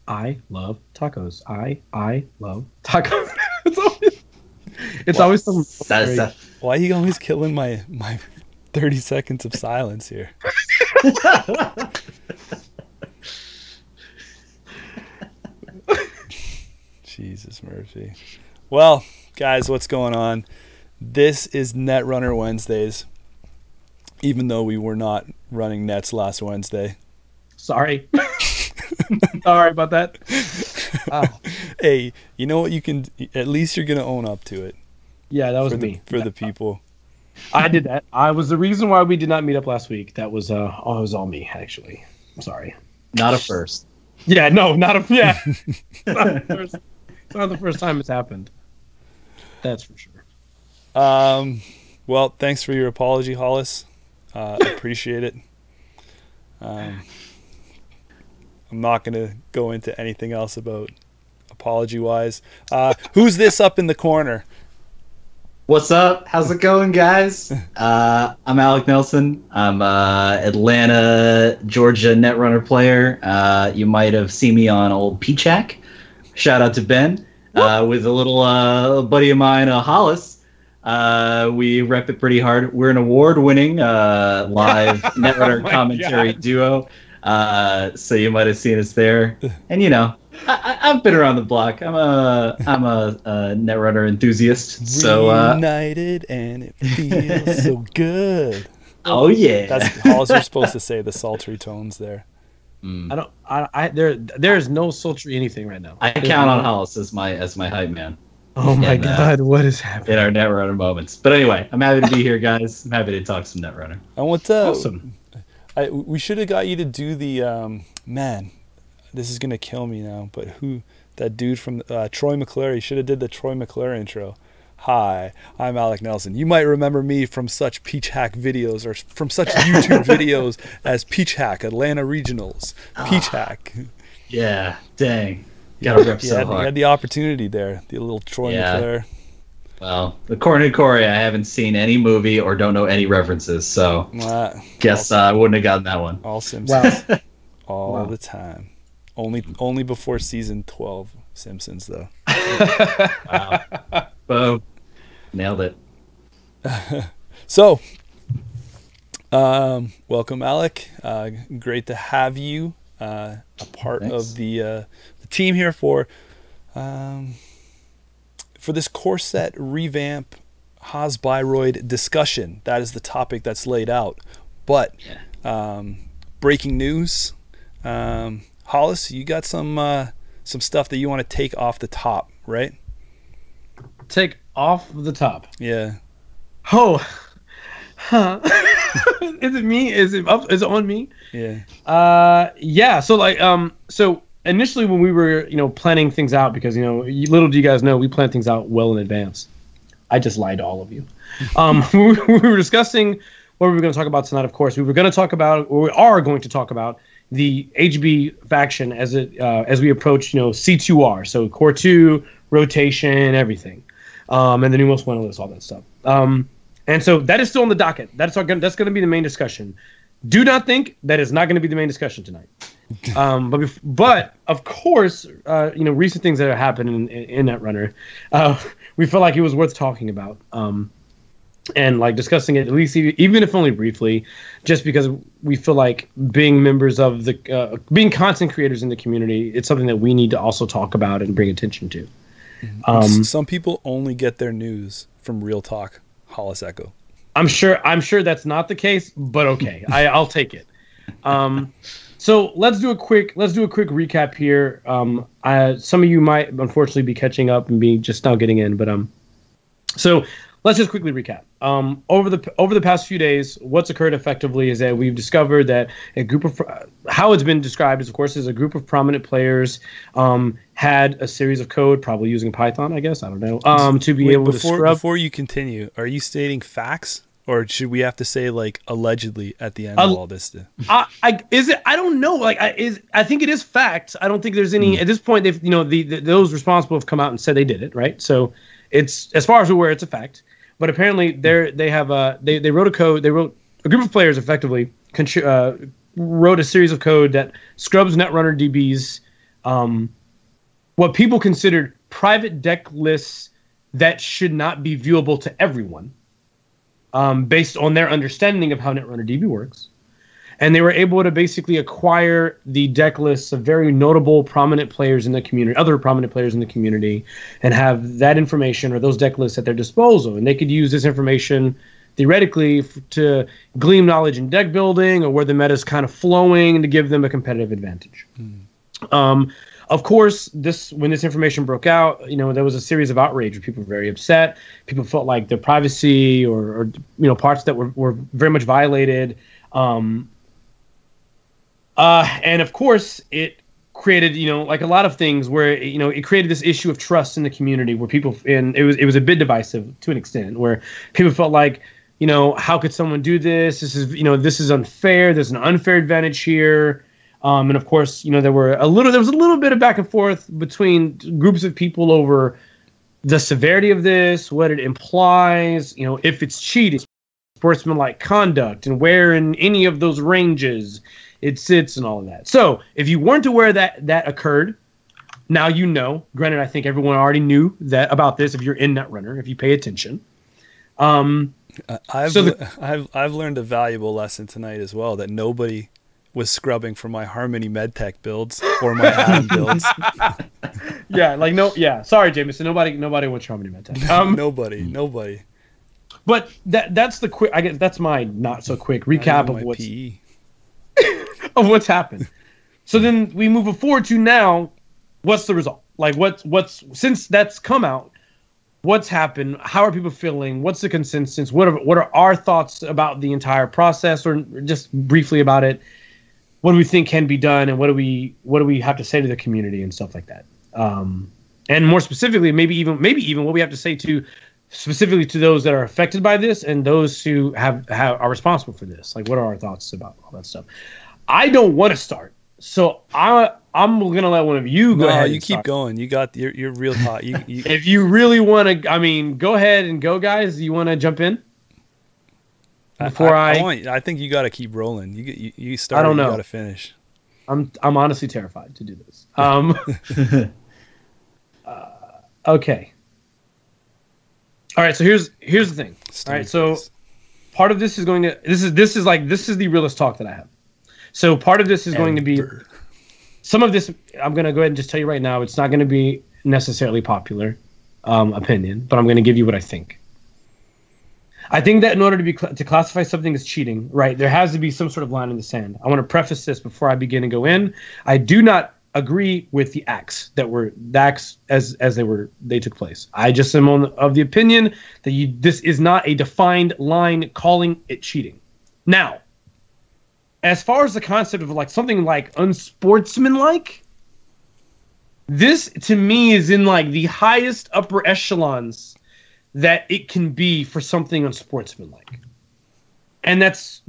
I love tacos. I love tacos. It's always some. Why are you always killing my 30 seconds of silence here? Jesus Murphy. Well, guys, what's going on? This is Netrunner Wednesdays. Even though we were not running nets last Wednesday. Sorry. Sorry about that. Hey, you know what? You can at least you're gonna own up to it. Yeah, that was me for the people. I did that. I was the reason why we did not meet up last week. That was it was all me actually. I'm sorry. Not a first. Yeah, no, not a yeah. It's not the first time it's happened. That's for sure. Well, thanks for your apology, Hollis. Appreciate it. I'm not going to go into anything else about apology-wise. Who's this up in the corner? What's up? How's it going, guys? I'm Alec Nelson. I'm Atlanta, Georgia Netrunner player. You might have seen me on old Peach Hack. Shout out to Ben. With a little buddy of mine, Hollis. We rep it pretty hard. We're an award-winning live Netrunner commentary duo. So you might have seen us there. And you know, I've been around the block. I'm a Netrunner enthusiast. So reunited and it feels so good. Oh yeah. That's Hollis. You're supposed to say the sultry tones there. There's no sultry anything right now. I count on Hollis as my hype man. Oh my God, what is happening in our Netrunner moments? But anyway, I'm happy to be here, guys. I'm happy to talk some Netrunner. And what's awesome? We should have got you to do the man. This is gonna kill me now. But that dude from Troy McClure? You should have did the Troy McClure intro. Hi, I'm Alec Nelson. You might remember me from such Peach Hack videos or from such YouTube videos as Peach Hack, Atlanta Regionals, Peach Hack. Yeah, dang. Gotta rip so hard. You had the opportunity there, the little Troy McClure. Well, according to Corey, I haven't seen any movie or don't know any references, so guess I wouldn't have gotten that one. All Simpsons. Wow. All the time. Only before season 12 Simpsons, though. Wow. Boom. Nailed it. So, welcome, Alec. Great to have you a part of the team here for this core set revamp Haas-Bioroid discussion. That is the topic that's laid out. But breaking news, Hollis, you got some stuff that you want to take off the top, right? Take off the top. Yeah. Oh. Huh. Is it me? Is it on me? Yeah. Yeah. So initially when we were, planning things out, because, little do you guys know, we plan things out well in advance. I just lied to all of you. We were discussing what we were going to talk about tonight. Of course, we are going to talk about the HB faction as we approach, C2R. So core 2, rotation, everything. And the new most wanted list, all that stuff. And so that is still on the docket. That's going to be the main discussion. Do not think that is not going to be the main discussion tonight. But of course, recent things that have happened in Netrunner, we felt like it was worth talking about. And like discussing it, at least even if only briefly, just because we feel like being members of being content creators in the community, it's something that we need to also talk about and bring attention to. Some people only get their news from Real Talk, Hollis Echo. I'm sure that's not the case, but okay, I'll take it. So let's do a quick recap here. Some of you might unfortunately be catching up and be just now getting in, but so let's just quickly recap. Over the past few days, what's occurred effectively is that we've discovered that a group of how it's been described is, of course, as a group of prominent players had a series of code, probably using Python, I guess, I don't know, to be able to scrub. Before you continue, are you stating facts? Or should we have to say like allegedly at the end of all this? I don't know. I think it is fact. I don't think there's any at this point. They've those responsible have come out and said they did it, right? So it's, as far as we're aware, it's a fact. But apparently they wrote a code. They wrote, a group of players effectively wrote a series of code that scrubs Netrunner DBs what people considered private deck lists that should not be viewable to everyone, based on their understanding of how Netrunner DB works. And they were able to basically acquire the deck lists of very notable, prominent players in the community, other prominent players in the community, and have that information or those deck lists at their disposal. And they could use this information theoretically to glean knowledge in deck building or where the meta is kind of flowing to give them a competitive advantage. Of course, when this information broke out, there was a series of outrage where people were very upset. People felt like their privacy or parts that were very much violated. And of course, it created, like a lot of things where, it created this issue of trust in the community where people, and it was a bit divisive to an extent, where people felt like, how could someone do this? This is unfair. There's an unfair advantage here. And of course, there was a little bit of back and forth between groups of people over the severity of this, what it implies, if it's cheating, sportsmanlike conduct, and where in any of those ranges it sits and all of that. So if you weren't aware that occurred, now you know. Granted, I think everyone already knew that about this if you're in Netrunner, if you pay attention. I've learned a valuable lesson tonight as well, that nobody was scrubbing for my Harmony MedTech builds or my Adam builds. Sorry, Jameson. Nobody wants Harmony MedTech. Nobody. But that's the quick. I guess that's my not so quick recap of what's PE. of what's happened. So then we move forward to now. What's the result? Like what's since that's come out? What's happened? How are people feeling? What's the consensus? What are our thoughts about the entire process, or just briefly about it? What do we think can be done, and what do we have to say to the community and stuff like that? And more specifically, maybe even what we have to say specifically to those that are affected by this and those who are responsible for this. Like, what are our thoughts about all that stuff? I don't want to start, so I'm gonna let one of you go ahead. You keep going. You got your real thought. You if you really want to, go ahead and go, guys. You want to jump in? I think you got to keep rolling. You start. I don't know. You got to finish. I'm honestly terrified to do this. Okay. All right. So here's the thing. All right. So part of this is going to this is the realest talk that I have. So part of this is going to be some of this. I'm going to go ahead and just tell you right now. It's not going to be necessarily popular opinion, but I'm going to give you what I think. I think that in order to classify something as cheating, right, there has to be some sort of line in the sand. I want to preface this before I begin and go in. I do not agree with the acts as they took place. I just am of the opinion that this is not a defined line calling it cheating. Now, as far as the concept of like something like unsportsmanlike, this to me is in like the highest upper echelons that it can be for something unsportsmanlike. And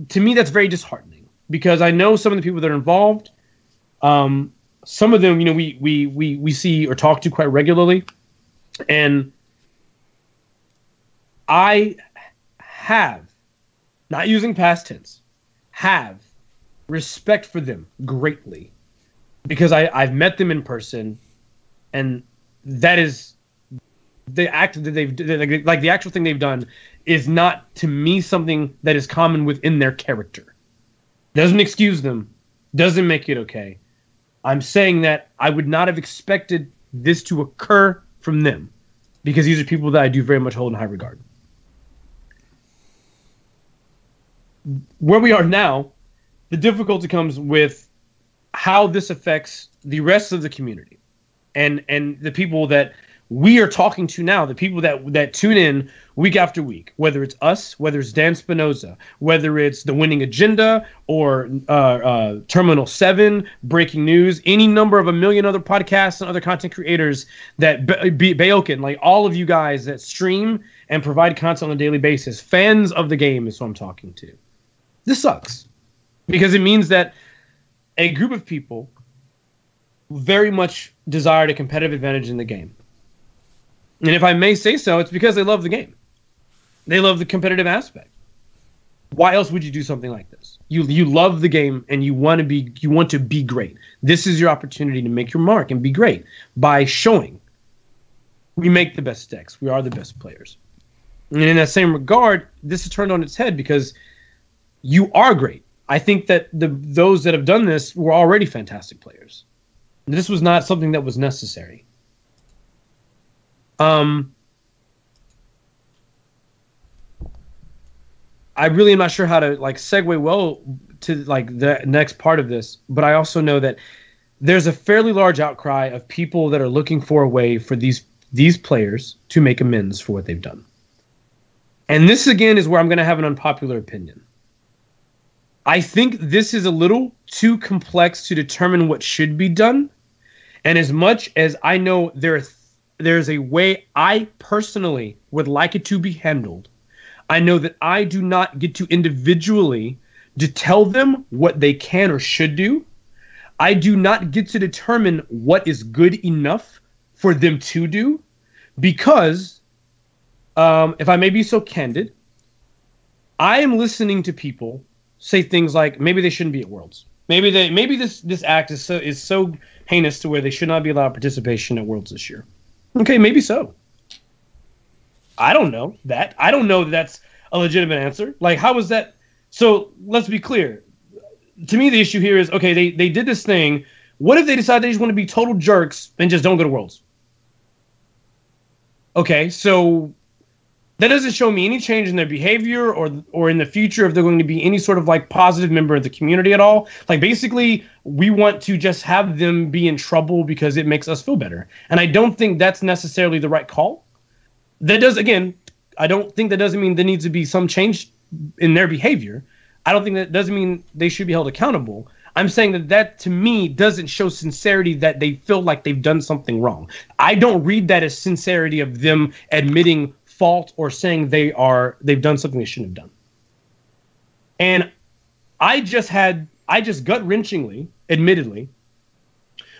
to me, that's very disheartening, because I know some of the people that are involved. Some of them, we see or talk to quite regularly. And I have, not using past tense, have respect for them greatly, because I've met them in person, and that is the act that they've like the actual thing they've done is not to me something that is common within their character. Doesn't excuse them, doesn't make it okay. I'm saying that I would not have expected this to occur from them, because these are people that I do very much hold in high regard. Where we are now, the difficulty comes with how this affects the rest of the community and the people that we are talking to now, the people that tune in week after week, whether it's us, whether it's Dan Spinoza, whether it's The Winning Agenda or Terminal 7, Breaking News, any number of a million other podcasts and other content creators that Bayokin, like all of you guys that stream and provide content on a daily basis, fans of the game is who I'm talking to. This sucks, because it means that a group of people very much desired a competitive advantage in the game. And if I may say so, it's because they love the game. They love the competitive aspect. Why else would you do something like this? You love the game and you want to be great. This is your opportunity to make your mark and be great by showing we make the best decks. We are the best players. And in that same regard, this is turned on its head because you are great. I think that those that have done this were already fantastic players. This was not something that was necessary. I really am not sure how to segue well to the next part of this, but I also know that there's a fairly large outcry of people that are looking for a way for these players to make amends for what they've done. And this again is where I'm going to have an unpopular opinion. I think this is a little too complex to determine what should be done. And as much as I know there's a way I personally would like it to be handled, I know that I do not get to individually to tell them what they can or should do. I do not get to determine what is good enough for them to do because, if I may be so candid, I am listening to people say things like maybe they shouldn't be at Worlds. Maybe this act is so heinous to where they should not be allowed participation at Worlds this year. Okay, maybe so. I don't know that. I don't know that that's a legitimate answer. How is that? So let's be clear. To me, the issue here is, okay, they did this thing. What if they decide they just want to be total jerks and just don't go to Worlds? Okay, so that doesn't show me any change in their behavior or in the future if they're going to be any sort of positive member of the community at all. Basically, we want to just have them be in trouble because it makes us feel better. And I don't think that's necessarily the right call. I don't think that doesn't mean there needs to be some change in their behavior. I don't think that doesn't mean they should be held accountable. I'm saying that to me doesn't show sincerity that they feel like they've done something wrong. I don't read that as sincerity of them admitting fault or saying they've done something they shouldn't have done. And I just gut-wrenchingly, admittedly,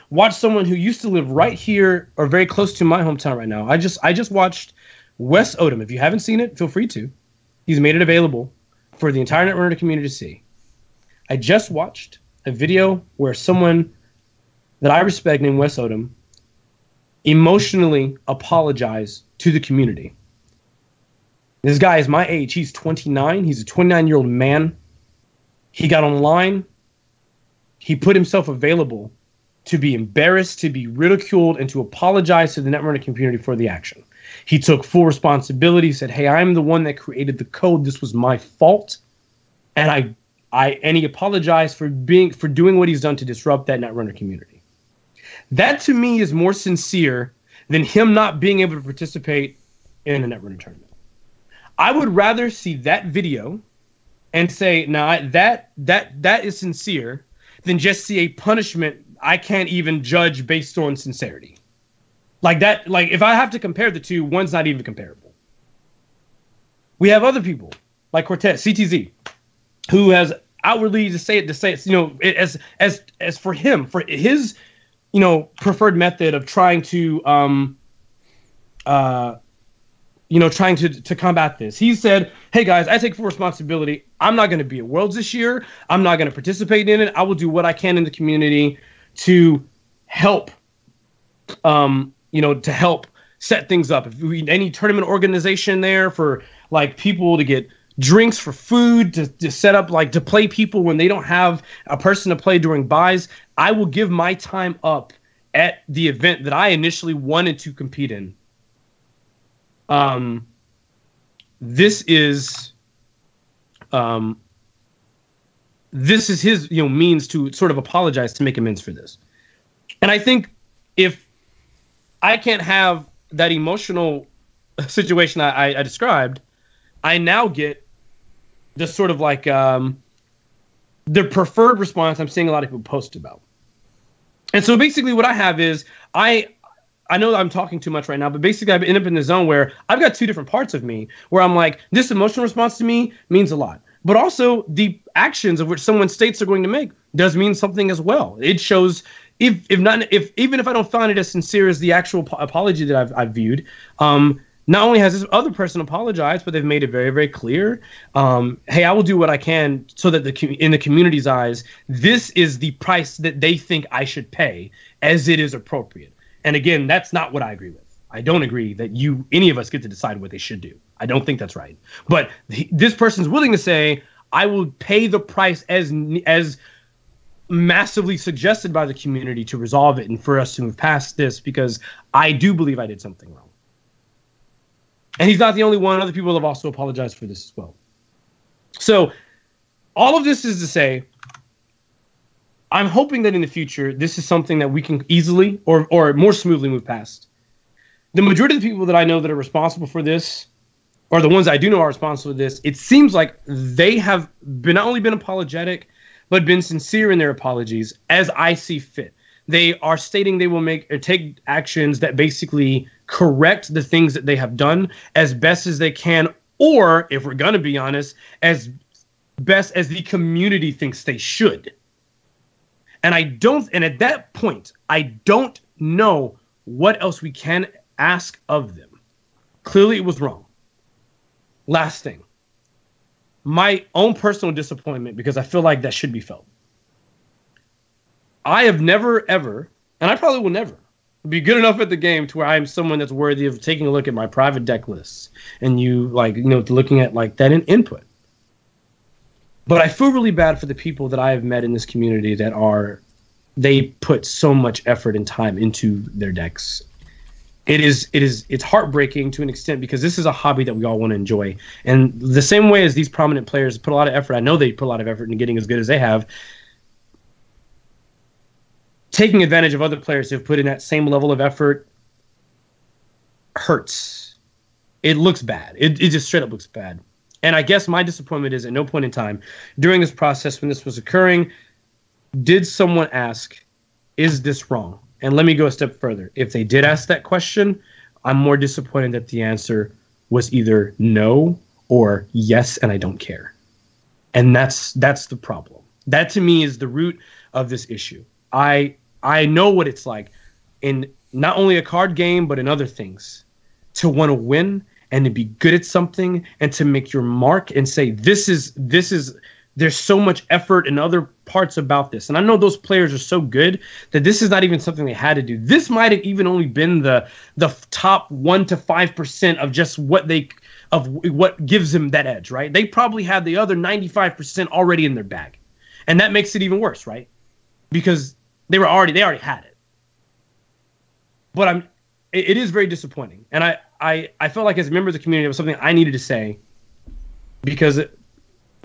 watched someone who used to live right here or very close to my hometown right now. I just watched Wes Odom. If you haven't seen it, feel free to. He's made it available for the entire Netrunner community to see. I just watched a video where someone that I respect named Wes Odom emotionally apologized to the community. This guy is my age. He's 29. He's a 29-year-old man. He got online. He put himself available to be embarrassed, to be ridiculed, and to apologize to the Netrunner community for the action. He took full responsibility, said, hey, I'm the one that created the code. This was my fault. And he apologized for doing what he's done to disrupt that Netrunner community. That to me is more sincere than him not being able to participate in a Netrunner tournament. I would rather see that video and say, that is sincere than just see a punishment I can't even judge based on sincerity. If I have to compare the two, one's not even comparable. We have other people like Cortez, CTZ, who has outwardly as for his preferred method of trying to trying to combat this. He said, hey guys, I take full responsibility. I'm not going to be at Worlds this year. I'm not going to participate in it. I will do what I can in the community to help to help set things up. If we need any tournament organization there for people to get drinks, for food, to set up to play people when they don't have a person to play during buys, I will give my time up at the event that I initially wanted to compete in. This is his means to sort of apologize, to make amends for this. And I think if I can't have that emotional situation I described, I now get this sort of the preferred response I'm seeing a lot of people post about. And so basically what I have is I know I'm talking too much right now, but basically I end up in the zone where I've got two different parts of me where I'm like, this emotional response to me means a lot. But also the actions of which someone states they're going to make does mean something as well. It shows, even if I don't find it as sincere as the actual apology that I've viewed, not only has this other person apologized, but they've made it very, very clear. Hey, I will do what I can so that in the community's eyes, this is the price that they think I should pay as it is appropriate. And again, that's not what I agree with. I don't agree that any of us get to decide what they should do. I don't think that's right. But this person's willing to say, I will pay the price as massively suggested by the community to resolve it and for us to move past this, because I do believe I did something wrong. And he's not the only one. Other people have also apologized for this as well. So all of this is to say, I'm hoping that in the future, this is something that we can easily or more smoothly move past. The majority of the people that I know that are responsible for this, or the ones I do know are responsible for this, it seems like they have not only been apologetic, but been sincere in their apologies as I see fit. They are stating they will take actions that basically correct the things that they have done as best as they can, or, if we're going to be honest, as best as the community thinks they should. And at that point, I don't know what else we can ask of them. Clearly, it was wrong. Last thing. My own personal disappointment, because I feel like that should be felt. I have never, ever, and I probably will never, be good enough at the game to where I'm someone that's worthy of taking a look at my private deck lists and looking at that input. But I feel really bad for the people that I have met in this community they put so much effort and time into their decks. It's heartbreaking to an extent, because this is a hobby that we all want to enjoy. And the same way as these prominent players put a lot of effort, I know they put a lot of effort into getting as good as they have, taking advantage of other players who have put in that same level of effort hurts. It looks bad. It just straight up looks bad. And I guess my disappointment is, at no point in time during this process when this was occurring, did someone ask, is this wrong? And let me go a step further. If they did ask that question, I'm more disappointed that the answer was either no or yes, and I don't care. And that's the problem. That to me is the root of this issue. I know what it's like in not only a card game, but in other things, to want to win and to be good at something and to make your mark and say, this is, there's so much effort in other parts about this. And I know those players are so good that this is not even something they had to do. This might have even only been the top 1 to 5% of just what gives them that edge, right? They probably had the other 95% already in their bag. And that makes it even worse, right? Because they already had it. But it is very disappointing. And I felt like, as a member of the community, it was something I needed to say, because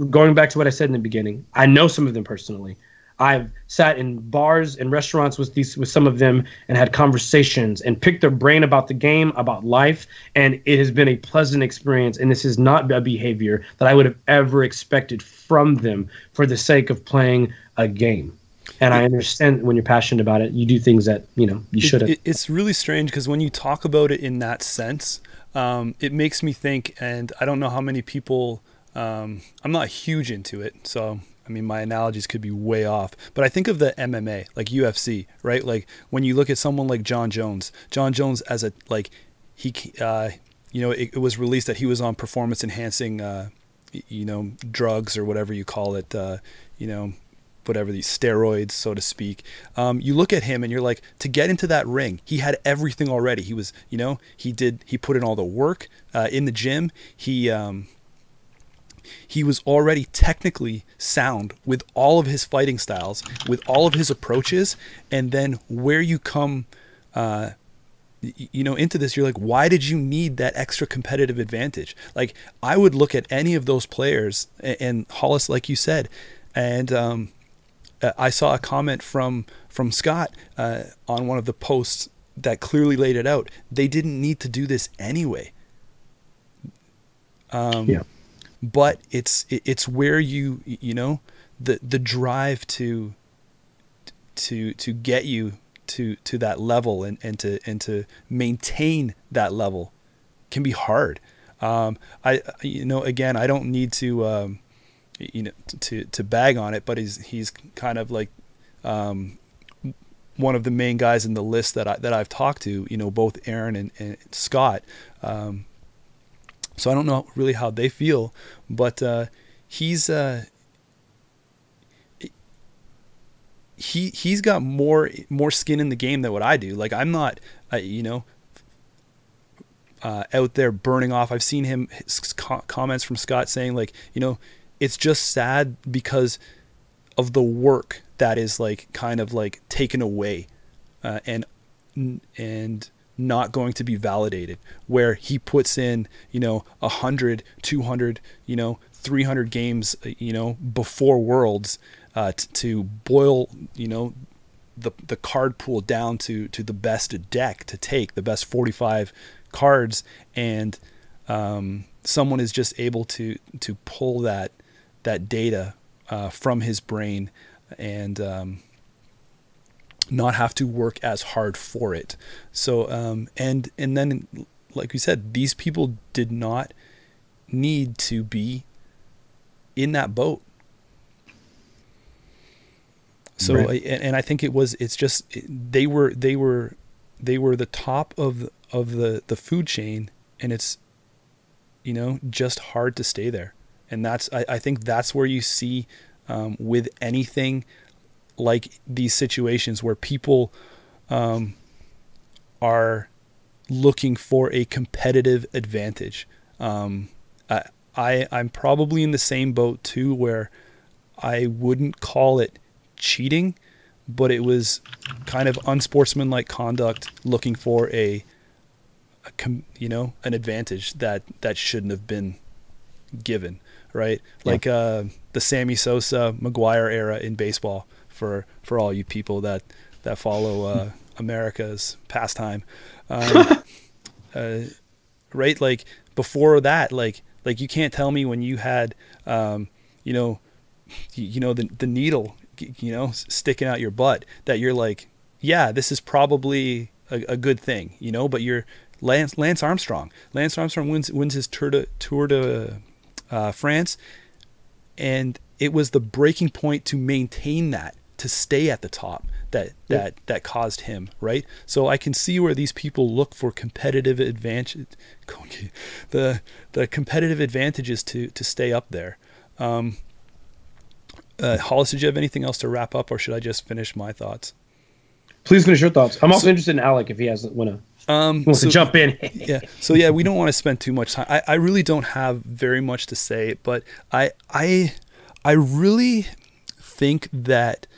going back to what I said in the beginning, I know some of them personally. I've sat in bars and restaurants with some of them and had conversations and picked their brain about the game, about life, and it has been a pleasant experience. And this is not a behavior that I would have ever expected from them for the sake of playing a game. And I understand when you're passionate about it, you do things that you shouldn't. It's really strange, because when you talk about it in that sense, it makes me think, and I don't know how many people. I'm not huge into it, so I mean my analogies could be way off, but I think of the MMA, like UFC, right? Like when you look at someone like John Jones as it was released that he was on performance enhancing drugs or whatever you call it, whatever, these steroids, so to speak. You look at him and you're like, to get into that ring, he had everything already. He was, he put in all the work in the gym. He was already technically sound with all of his fighting styles, with all of his approaches. And then where you come, into this, you're like, why did you need that extra competitive advantage? Like, I would look at any of those players, and Hollis, like you said, and I saw a comment from Scott on one of the posts that clearly laid it out. They didn't need to do this anyway. Yeah. But it's where the drive to get you to that level and to maintain that level can be hard. Again, I don't need to to bag on it, but he's kind of like one of the main guys in the list that I've talked to, both Aaron and Scott. So I don't know really how they feel, but he's got more skin in the game than what I do. Like, I'm not, out there burning off. I've seen comments from Scott saying, like, it's just sad because of the work that is, like, kind of like taken away, and not going to be validated, where he puts in 100, 200, 300 games before Worlds, to boil the card pool down to the best deck to take, the best 45 cards, and someone is just able to pull that data from his brain and not have to work as hard for it. So and then, like we said, these people did not need to be in that boat. So right. And I think they were the top of the food chain, and it's just hard to stay there. And I think that's where you see with anything like these situations where people are looking for a competitive advantage. I'm probably in the same boat too, where I wouldn't call it cheating, but it was kind of unsportsmanlike conduct, looking for an advantage that shouldn't have been given, right? Yeah. Like the Sammy Sosa McGuire era in baseball, for all you people that follow America's pastime, right? Like, before that, like you can't tell me when you had the needle sticking out your butt that you're like, yeah, this is probably a good thing, but you're Lance Armstrong. Lance Armstrong wins his Tour de France, and it was the breaking point to maintain that, to stay at the top, that caused him, right? So I can see where these people look for competitive advantage, the competitive advantages to stay up there. Hollis, did you have anything else to wrap up, or should I just finish my thoughts? Please finish your thoughts. I'm also interested in Alec, if he wants to jump in. Yeah. So yeah, we don't want to spend too much time. I really don't have very much to say, but I really think that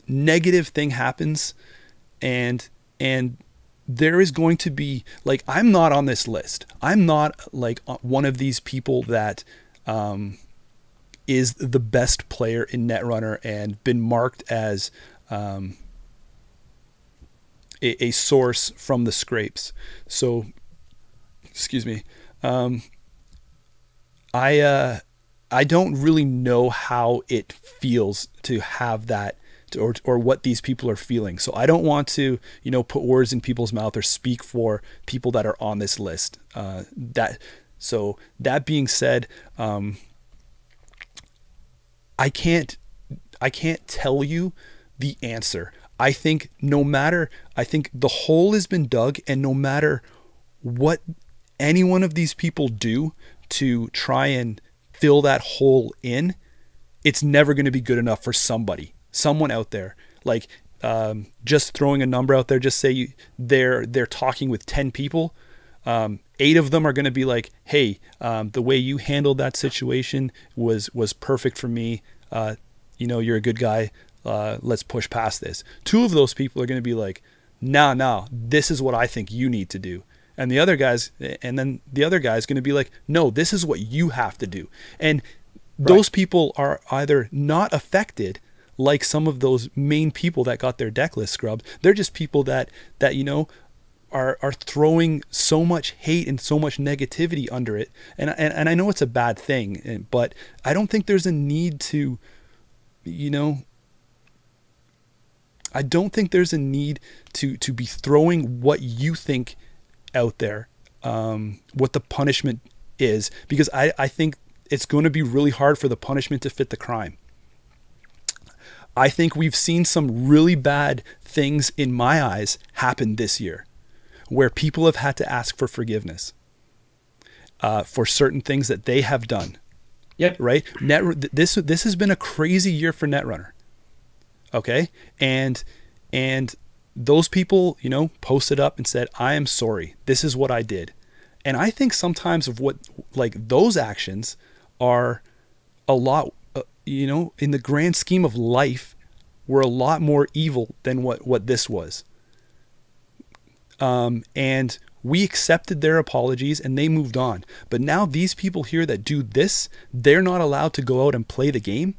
negative thing happens, and there is going to be, like, I'm not on this list. I'm not like one of these people that is the best player in Netrunner and been marked as a source from the scrapes. So, excuse me. I don't really know how it feels to have that, or what these people are feeling. So I don't want to, put words in people's mouth or speak for people that are on this list. So that being said, I can't tell you the answer. I think the hole has been dug, and no matter what any one of these people do to try and fill that hole in, it's never going to be good enough for someone out there. Like, just throwing a number out there, just say they're talking with 10 people. 8 of them are going to be like, hey, the way you handled that situation was perfect for me. You're a good guy. Let's push past this. 2 of those people are going to be like, no, this is what I think you need to do. And the other guy's going to be like, no, this is what you have to do. And those people are either not affected, like some of those main people that got their deck list scrubbed. They're just people that are throwing so much hate and so much negativity under it. And I know it's a bad thing, but I don't think there's a need to, I don't think there's a need to be throwing what you think out there, what the punishment is, because I think it's going to be really hard for the punishment to fit the crime. I think we've seen some really bad things in my eyes happen this year, where people have had to ask for forgiveness. for certain things that they have done. Yep. Right. This has been a crazy year for Netrunner. Okay. And those people, you know, posted up and said, I am sorry. This is what I did. And I think sometimes of what, like, those actions are a lot, you know, in the grand scheme of life, were a lot more evil than what this was. And we accepted their apologies and they moved on. But now these people here that do this, they're not allowed to go out and play the game.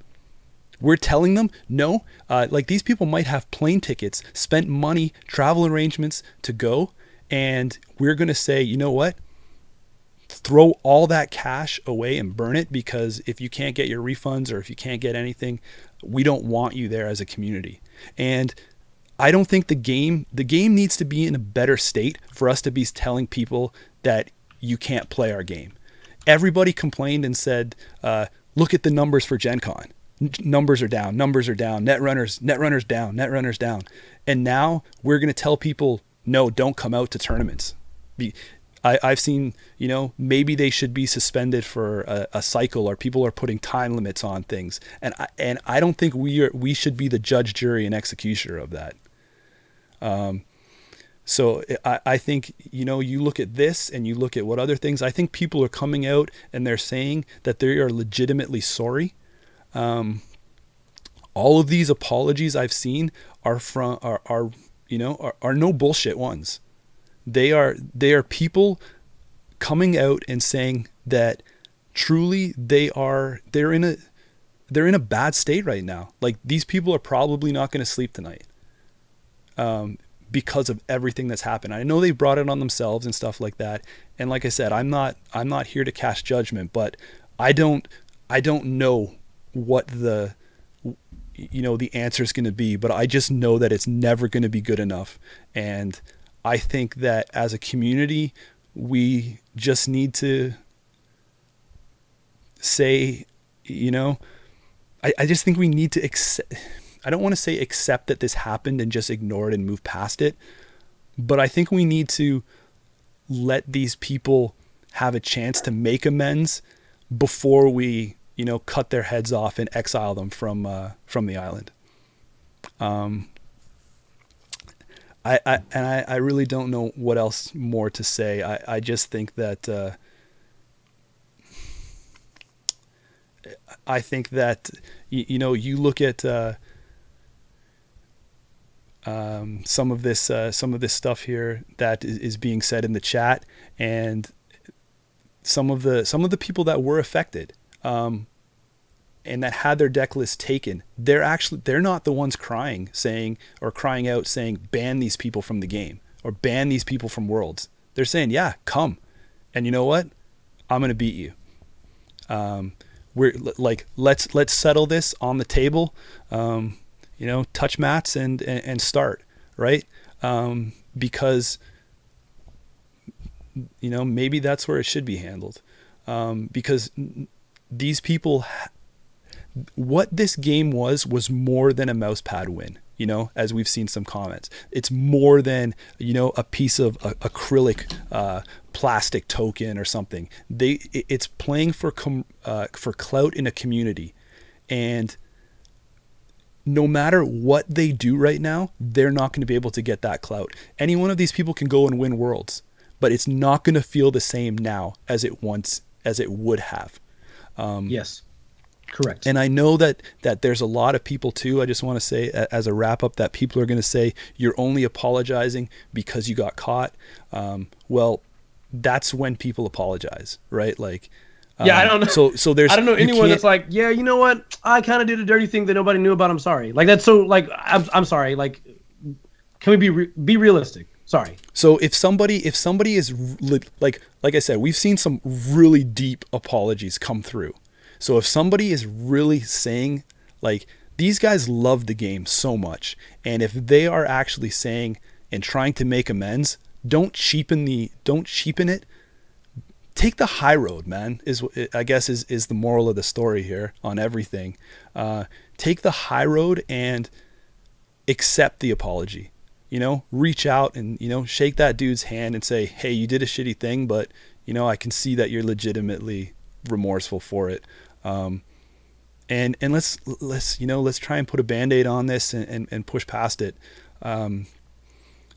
We're telling them, no, like these people might have plane tickets, spent money, travel arrangements to go. And we're going to say, you know what? Throw all that cash away and burn it, because if you can't get your refunds or if you can't get anything, we don't want you there as a community. And I don't think the game needs to be in a better state for us to be telling people that you can't play our game. Everybody complained and said, look at the numbers for Gen Con. Numbers are down, Netrunners down. And now we're going to tell people, no, don't come out to tournaments. I've seen, you know, maybe they should be suspended for a cycle, or people are putting time limits on things. And I don't think we should be the judge, jury, and executioner of that. So I think, you know, you look at this and you look at what other things, I think people are coming out and they're saying that they are legitimately sorry. All of these apologies I've seen are no bullshit ones. They are people coming out and saying that truly they're in a bad state right now. Like, these people are probably not going to sleep tonight. Because of everything that's happened. I know they brought it on themselves and stuff like that. And like I said, I'm not here to cast judgment, but I don't know what the answer is going to be, but I just know that it's never going to be good enough. And I think that as a community, we just need to say, you know, I just think we need to accept. I don't want to say accept that this happened and just ignore it and move past it. But I think we need to let these people have a chance to make amends before we, you know, cut their heads off and exile them from the island. I really don't know what else more to say. I just think that I think that you know, you look at some of this stuff here that is being said in the chat, and some of the people that were affected, and that had their deck list taken, they're not the ones crying out saying ban these people from the game or ban these people from Worlds. They're saying, yeah, come, and you know what, I'm gonna beat you. We're like, let's settle this on the table. You know, touch mats and start, right? Because, you know, maybe that's where it should be handled. Because these people, what this game was more than a mouse pad win, you know, as we've seen some comments. It's more than, you know, a piece of acrylic plastic token or something. It's playing for clout in a community. And no matter what they do right now, they're not going to be able to get that clout. Any one of these people can go and win Worlds, but it's not going to feel the same now as it would have. Yes, correct. And I know that there's a lot of people too. I just want to say as a wrap up that people are going to say you're only apologizing because you got caught. Well, that's when people apologize, right? Like, yeah, I don't know. So there's, I don't know anyone that's like, yeah, you know what? I kind of did a dirty thing that nobody knew about. I'm sorry. Like, that's so, like, I'm sorry. Like, can we be realistic? Sorry. So if somebody is like I said, we've seen some really deep apologies come through. So if somebody is really saying, like, these guys love the game so much, and if they are actually saying and trying to make amends, don't cheapen it. Take the high road, man, is the moral of the story here on everything. Take the high road and accept the apology. You know, reach out and, you know, shake that dude's hand and say, hey, you did a shitty thing, but, I can see that you're legitimately remorseful for it. And let's try and put a Band-Aid on this and push past it.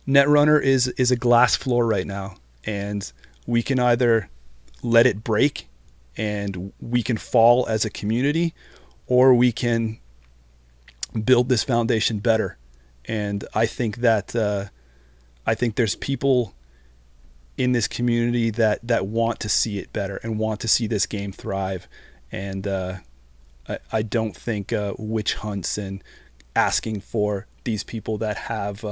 Netrunner is a glass floor right now, and we can either let it break and we can fall as a community, or we can build this foundation better. And I think that there's people in this community that want to see it better and want to see this game thrive. And I don't think witch hunts and asking for these people that have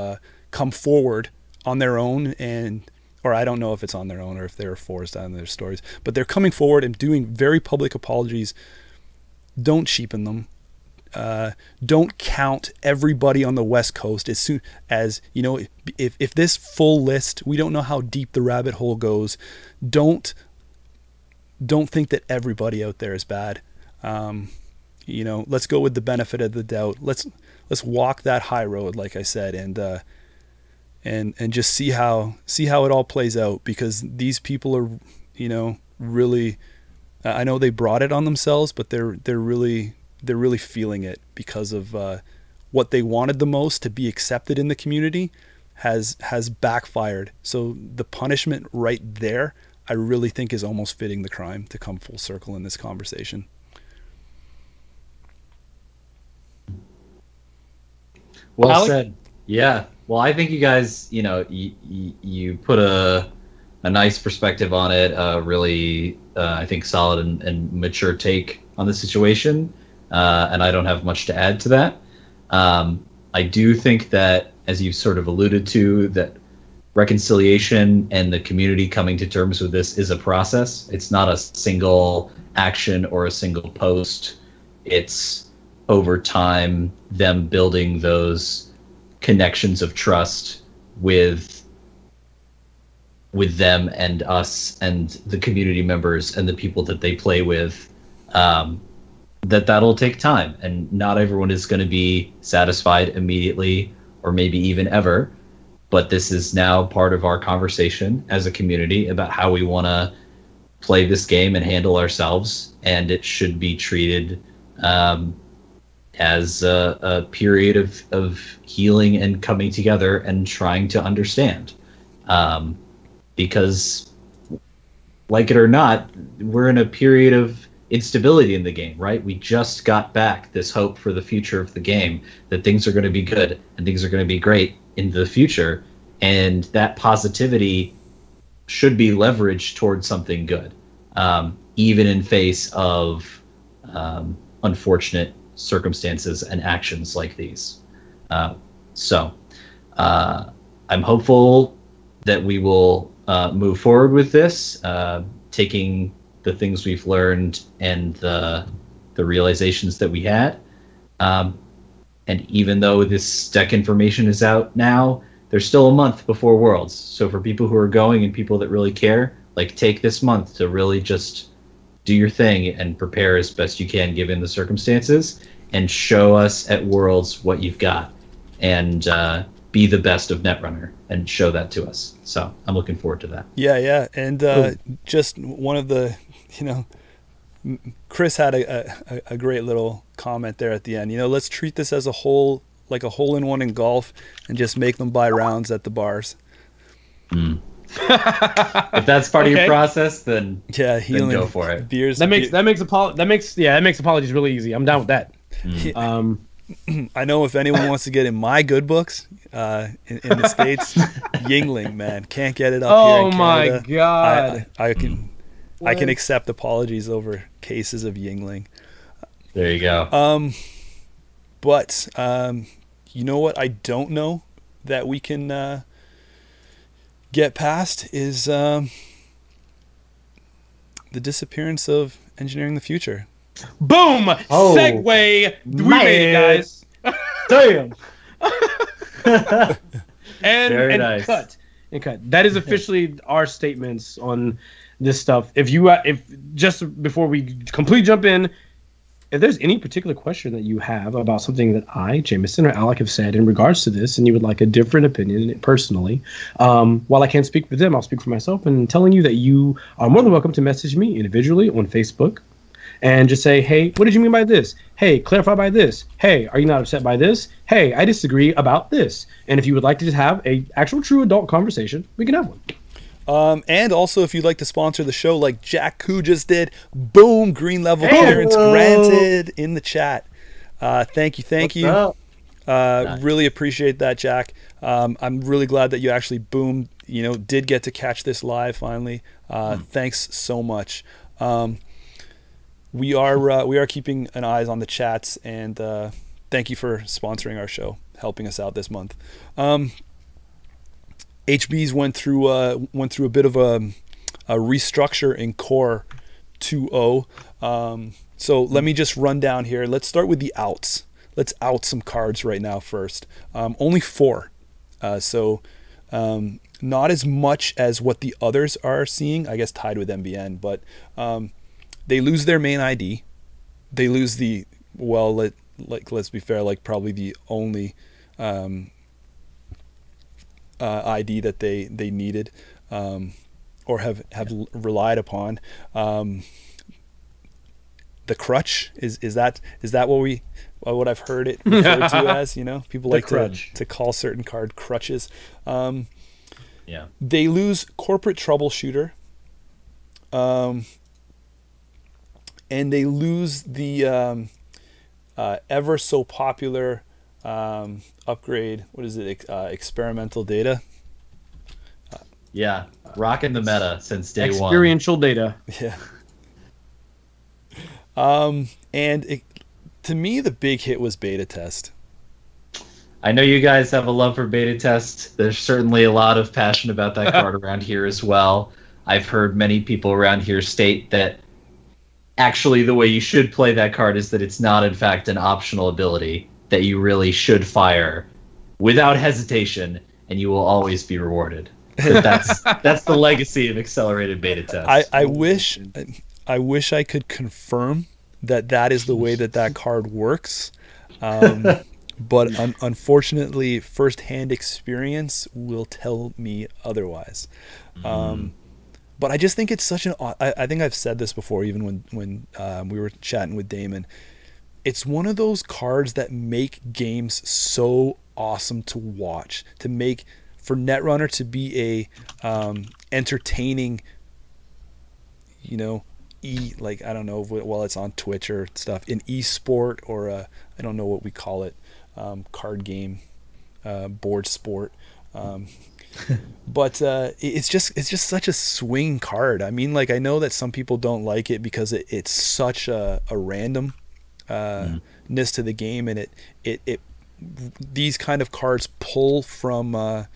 come forward on their own, or I don't know if it's on their own or if they were forced out of their stories, but they're coming forward and doing very public apologies. Don't cheapen them. Don't count everybody on the West Coast as soon as, if this full list, we don't know how deep the rabbit hole goes. Don't think that everybody out there is bad. Let's go with the benefit of the doubt. Let's walk that high road, like I said, and just see how it all plays out, because these people are, really, I know they brought it on themselves, but they're really feeling it because of what they wanted the most, to be accepted in the community, has backfired. So the punishment right there, I really think, is almost fitting the crime to come full circle in this conversation. Well Alec? said. Yeah. Well, I think you guys, you put a nice perspective on it. Really, I think solid and mature take on the situation. And I don't have much to add to that. I do think that, as you've sort of alluded to, that reconciliation and the community coming to terms with this is a process. It's not a single action or a single post. It's over time them building those connections of trust with them and us and the community members and the people that they play with. That'll take time, and not everyone is going to be satisfied immediately or maybe even ever. But this is now part of our conversation as a community about how we want to play this game and handle ourselves, and it should be treated as a period of healing and coming together and trying to understand. Because, like it or not, we're in a period of instability in the game, right? We just got back this hope for the future of the game, that things are going to be good and things are going to be great in the future, and that positivity should be leveraged towards something good, even in face of unfortunate circumstances and actions like these. So I'm hopeful that we will move forward with this, taking the things we've learned and the realizations that we had. And even though this deck information is out now, there's still a month before Worlds. So for people who are going and people that really care, take this month to really just do your thing and prepare as best you can given the circumstances, and show us at Worlds what you've got, and be the best of Netrunner and show that to us. So I'm looking forward to that. Yeah. And just one of the, Chris had a great little comment there at the end. Let's treat this as a whole, like a hole-in-one in golf, and just make them buy rounds at the bars. If that's part of your process, then healing, then go for it. Beers. That makes apologies really easy. I'm down with that. I know if anyone wants to get in my good books in the States, Yingling, man, can't get it up here in Canada. My God! I can accept apologies over cases of Yingling. There you go. But you know what I don't know that we can get past is the disappearance of Engineering the Future. Boom! Segue. We made it, guys. Damn. and nice. cut. That is officially our statements on this stuff. If just before we completely jump in, if there's any particular question that you have about something that I, Jameson, or Alec have said in regards to this, and you would like a different opinion personally, while I can't speak for them, I'll speak for myself, and telling you that you are more than welcome to message me individually on Facebook and just say, hey, what did you mean by this? Hey, clarify by this. Hey, are you not upset by this? Hey, I disagree about this. And if you would like to just have a actual true adult conversation, we can have one. And also, if you'd like to sponsor the show like Jack Koo just did, boom, green level clearance granted in the chat. Thank you. Nice. Really appreciate that, Jack. I'm really glad that you actually did get to catch this live finally. Thanks so much. We are keeping an eye on the chats, and thank you for sponsoring our show, helping us out this month. HB's went through a bit of a restructure in Core 2.0. So let me just run down here. Let's start with the outs. Let's out some cards right now first. Only 4. So not as much as what the others are seeing, I guess tied with MBN, but they lose their main ID. They lose let's be fair, like probably the only ID that they needed or have relied upon. The crutch is that what I've heard it referred to as, people like to call certain card crutches. They lose corporate troubleshooter, and they lose the ever so popular upgrade. What is it? Experimental data. Rocking the meta since day one. Experiential data. Yeah. To me, the big hit was beta test. I know you guys have a love for beta test. There's certainly a lot of passion about that card around here as well. I've heard many people around here state that actually the way you should play that card is that it's not in fact an optional ability that you really should fire without hesitation, and you will always be rewarded. But that's the legacy of accelerated beta test. I wish I could confirm that is the way that card works, but unfortunately, first-hand experience will tell me otherwise. But I just think it's such I think I've said this before, even when we were chatting with Damon. It's one of those cards that make games so awesome to watch, for Netrunner to be a entertaining, I don't know, while it's on Twitch or stuff, an esport or I don't know what we call it, card game, board sport. But it's just such a swing card. I mean, I know that some people don't like it because it's such a random ness to the game, and it these kind of cards pull from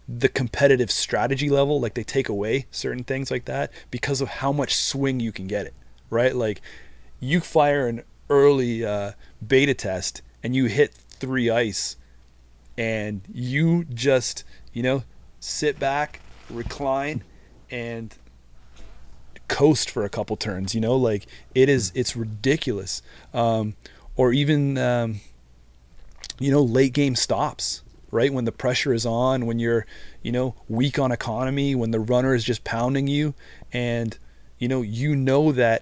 the competitive strategy level. Like, they take away certain things like that because of how much swing you can get it, right? Like, you fire an early beta test and you hit 3 ice, and you just sit back, recline, and coast for a couple turns. It's ridiculous. Or even late game stops, right? When the pressure is on, when you're weak on economy, when the runner is just pounding you, and that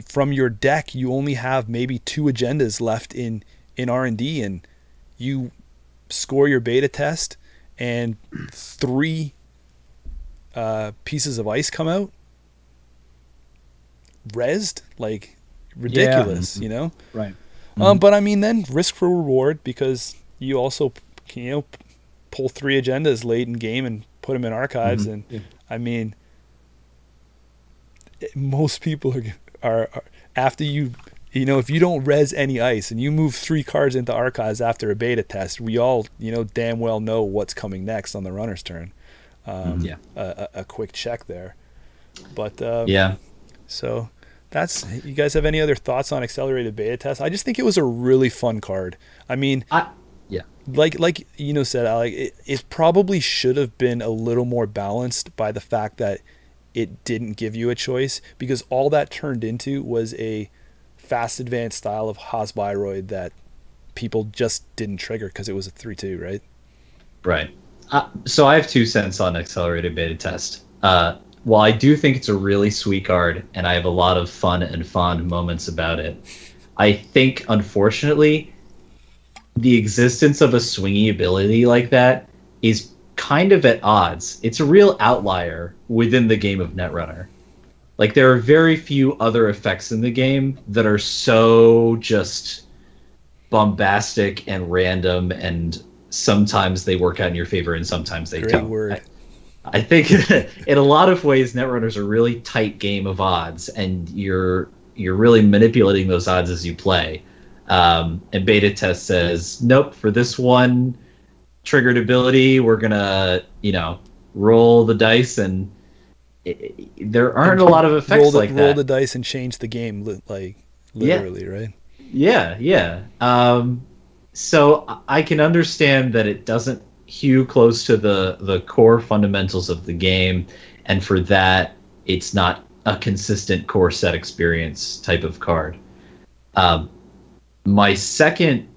from your deck you only have maybe 2 agendas left in R&D, and you score your beta test and 3 pieces of ice come out rezzed, like, ridiculous. Right. But I mean, then risk for reward, because you also pull 3 agendas late in game and put them in archives. And I mean, most people are after you if you don't res any ice and you move 3 cards into archives after a beta test, we all damn well know what's coming next on the runner's turn. A quick check there. But so that's, you guys have any other thoughts on accelerated beta test? I just think it was a really fun card. I mean, like said, Alec, it probably should have been a little more balanced by the fact that it didn't give you a choice, because all that turned into was a fast advanced style of Haas-Bioroid that people just didn't trigger because it was a 3-2, right? Right. So I have 2 cents on accelerated beta test. While I do think it's a really sweet card, and I have a lot of fun and fond moments about it, I think, unfortunately, the existence of a swingy ability like that is kind of at odds. It's a real outlier within the game of Netrunner. Like, there are very few other effects in the game that are so just bombastic and random, and sometimes they work out in your favor and sometimes they don't. Word. I think in a lot of ways, Netrunner's a really tight game of odds, and you're really manipulating those odds as you play. And beta test says, nope, for this one triggered ability, we're gonna, roll the dice, and there aren't a lot of effects like that. Roll the dice and change the game, literally, right? Yeah. So I can understand that it doesn't hew close to the core fundamentals of the game, and for that, it's not a consistent core set experience type of card. My second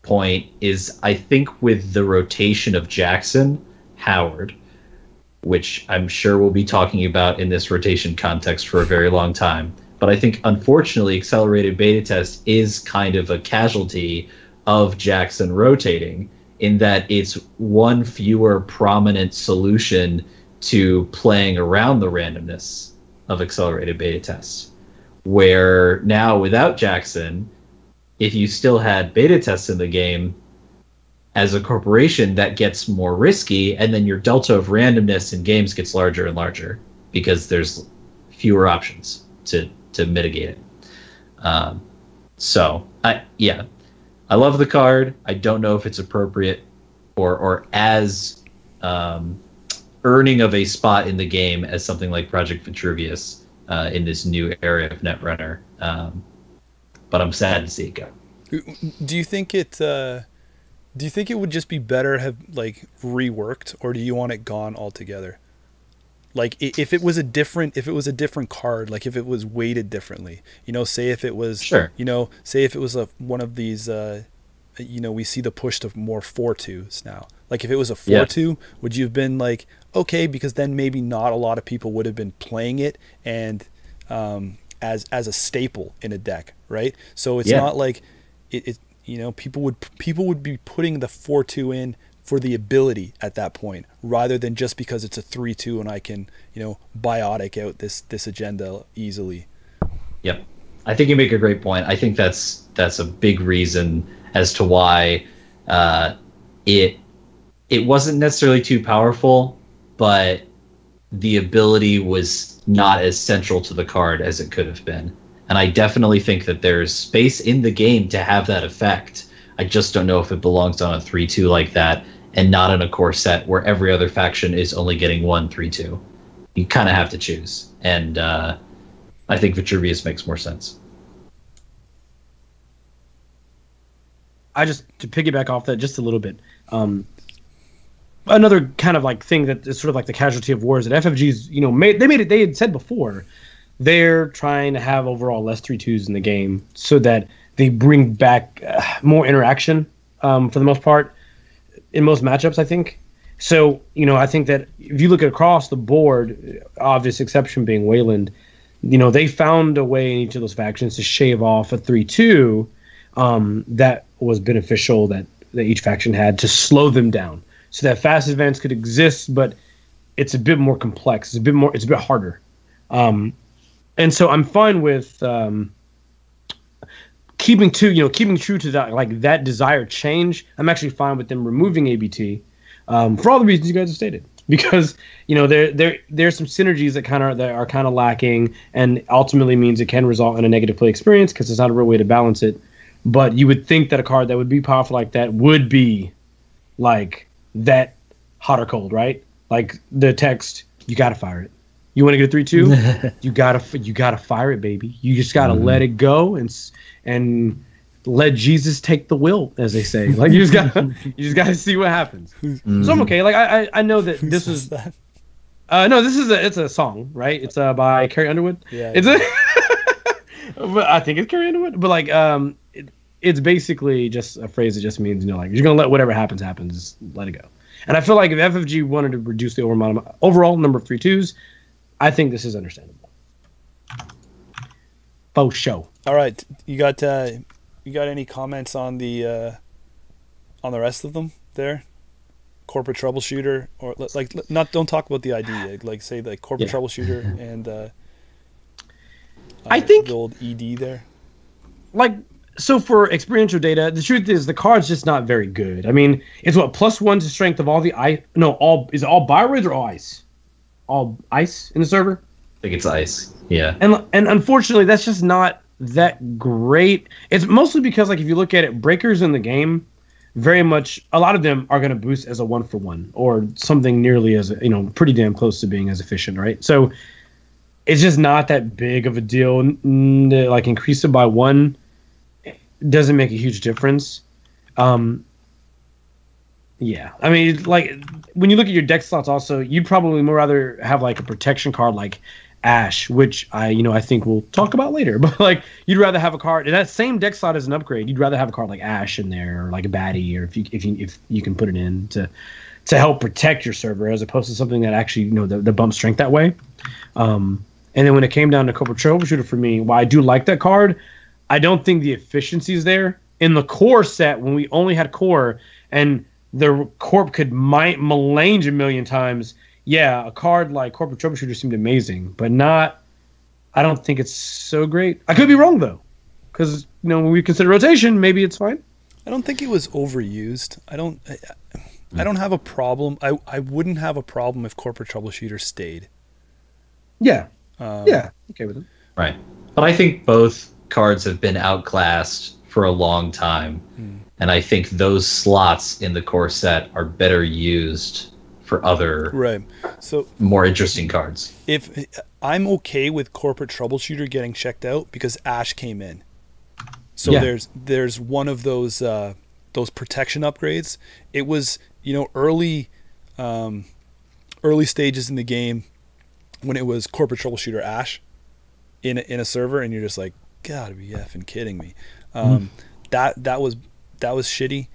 point is, I think with the rotation of Jackson, Howard, which I'm sure we'll be talking about in this rotation context for a very long time, but I think unfortunately accelerated beta test is kind of a casualty of Jackson rotating, in that it's one fewer prominent solution to playing around the randomness of accelerated beta tests. Where now without Jackson, if you still had beta tests in the game, as a corporation, that gets more risky, and then your delta of randomness in games gets larger and larger because there's fewer options to mitigate it. I love the card. I don't know if it's appropriate or as earning of a spot in the game as something like Project Vitruvius in this new area of Netrunner. But I'm sad to see it go. Do you think it would just be better to have reworked, or do you want it gone altogether? Like if it was a different card, like if it was weighted differently, say if it was, sure, say if it was one of these, we see the push to more 4-2s now. Like if it was a 4-2, would you have been like, okay, because then maybe not a lot of people would have been playing it and as a staple in a deck, right? So it's not like people would be putting the 4-2 in for the ability at that point, rather than just because it's a 3-2 and I can, biotic out this agenda easily. Yep. I think you make a great point. I think that's a big reason as to why it wasn't necessarily too powerful, but the ability was not as central to the card as it could have been. And I definitely think that there's space in the game to have that effect. I just don't know if it belongs on a 3-2 like that, and not in a core set where every other faction is only getting one 3-2. You kind of have to choose. And I think Vitruvius makes more sense. To piggyback off that just a little bit, another kind of thing that is sort of like the casualty of war is that FFG's, they had said before, they're trying to have overall less 3-2s in the game so that they bring back more interaction for the most part in most matchups, I think. So, I think that if you look across the board, obvious exception being Wayland, they found a way in each of those factions to shave off a 3-2 that was beneficial that each faction had to slow them down so that fast advance could exist, but it's a bit more complex. It's a bit harder. And so I'm fine with keeping true to that, that desired change. I'm actually fine with them removing ABT for all the reasons you guys have stated, because there's some synergies that are kind of lacking, and ultimately means it can result in a negative play experience because there's not a real way to balance it. But you would think that a card that would be powerful like that would be like that, hot or cold, right? Like the text, you gotta fire it. You want to get a 3-2? you gotta fire it, baby. You just gotta let it go and let Jesus take the will, as they say. Like you just gotta see what happens. So I'm okay. Like I know that this is that? No, it's a song, right? It's by Carrie Underwood. Yeah. It's a but I think it's Carrie Underwood. But like it's basically just a phrase that just means, like you're gonna let whatever happens, just let it go. And I feel like if FFG wanted to reduce the overall number of 3-2s, I think this is understandable. Faux show. All right, you got any comments on the rest of them there? Corporate troubleshooter, or don't talk about the ID. Like say the corporate troubleshooter and I think the old ED there. So for experiential data, the truth is the card's just not very good. I mean, it's what +1 to strength of all the ice. No, is it all Bioroids or all ice? All ice in the server? I think it's ice. Yeah. And unfortunately, that's just not that great. It's mostly because if you look at it, breakers in the game, very much a lot of them are going to boost as a 1-for-1 or something nearly as pretty damn close to being as efficient, right? So it's just not that big of a deal. Increase it by 1 doesn't make a huge difference. Yeah, I mean, when you look at your deck slots, also you'd probably more rather have a protection card like Ash, which I think we'll talk about later. But you'd rather have a card in that same deck slot as an upgrade. You'd rather have a card like Ash in there, or like a baddie, or if you can put it in to help protect your server, as opposed to something that actually the bump strength that way. And then when it came down to Corporate Troubleshooter for me, while I do like that card, I don't think the efficiency is there. In the core set, when we only had core and the corp could melange a million times, yeah, a card like Corporate Troubleshooter seemed amazing, but not. I don't think it's so great. I could be wrong though, because when we consider rotation, maybe it's fine. I don't think it was overused. I don't have a problem. I wouldn't have a problem if Corporate Troubleshooter stayed. Yeah. Okay with it. Right, but I think both cards have been outclassed for a long time, and I think those slots in the core set are better used for other more interesting cards. If I'm okay with Corporate Troubleshooter getting checked out because Ash came in, so there's one of those protection upgrades. It was early stages in the game when it was Corporate Troubleshooter Ash in a server, and you're just like, gotta be effing kidding me. That was shitty.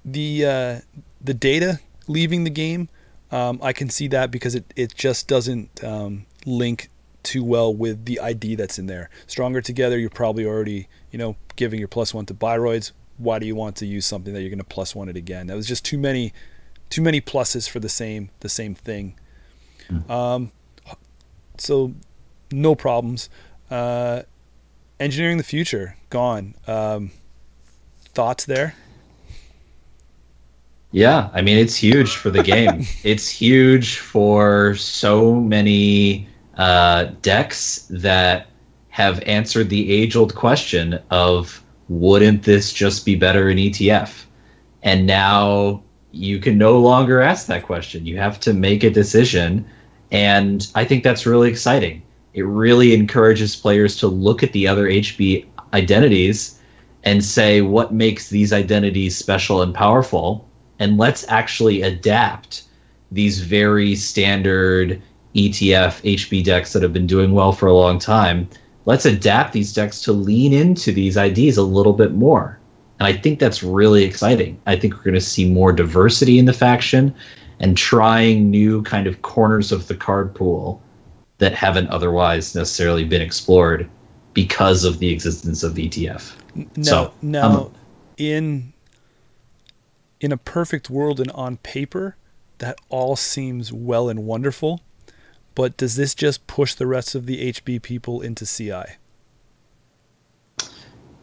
The data leaving the game, I can see that because it just doesn't link too well with the ID that's in there. Stronger Together, you're probably already giving your +1 to Bioroids. Why do you want to use something that you're going to +1 it again? That was just too many pluses for the same thing. So no problems. Engineering the Future, gone. Thoughts there? Yeah, I mean, it's huge for the game. It's huge for so many decks that have answered the age-old question of, wouldn't this just be better in ETF? And now you can no longer ask that question. You have to make a decision, and I think that's really exciting. It really encourages players to look at the other HB identities and say, what makes these identities special and powerful? And let's actually adapt these very standard ETF HB decks that have been doing well for a long time. Let's adapt these decks to lean into these IDs a little bit more. And I think that's really exciting. I think we're going to see more diversity in the faction and trying new kind of corners of the card pool that haven't otherwise necessarily been explored because of the existence of ETF. Now, in a perfect world and on paper, that all seems well and wonderful, but does this just push the rest of the HB people into CI?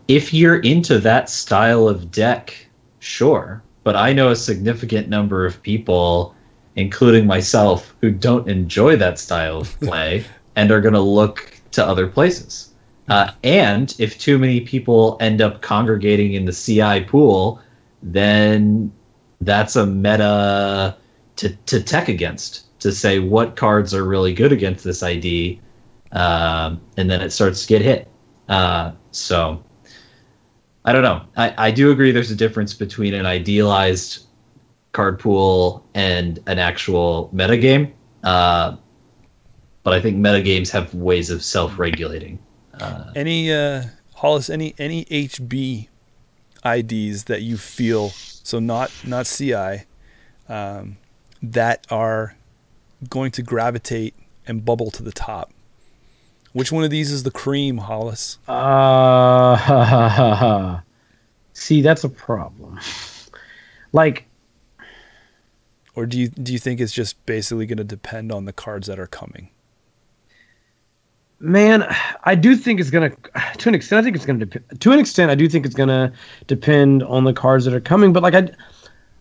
If you're into that style of deck, sure. But I know a significant number of people, including myself, who don't enjoy that style of play and are going to look to other places. And if too many people end up congregating in the CI pool, then that's a meta to tech against, to say what cards are really good against this ID, and then it starts to get hit. So I don't know. I do agree there's a difference between an idealized card pool and an actual metagame. But I think metagames have ways of self-regulating. Hollis, any HB IDs that you feel, so not CI, that are going to gravitate and bubble to the top? Which one of these is the cream, Hollis? See, that's a problem. Like, or do you think it's just basically going to depend on the cards that are coming? Man, I do think it's gonna. To an extent, I think it's gonna. To an extent, I do think it's gonna depend on the cards that are coming. But like,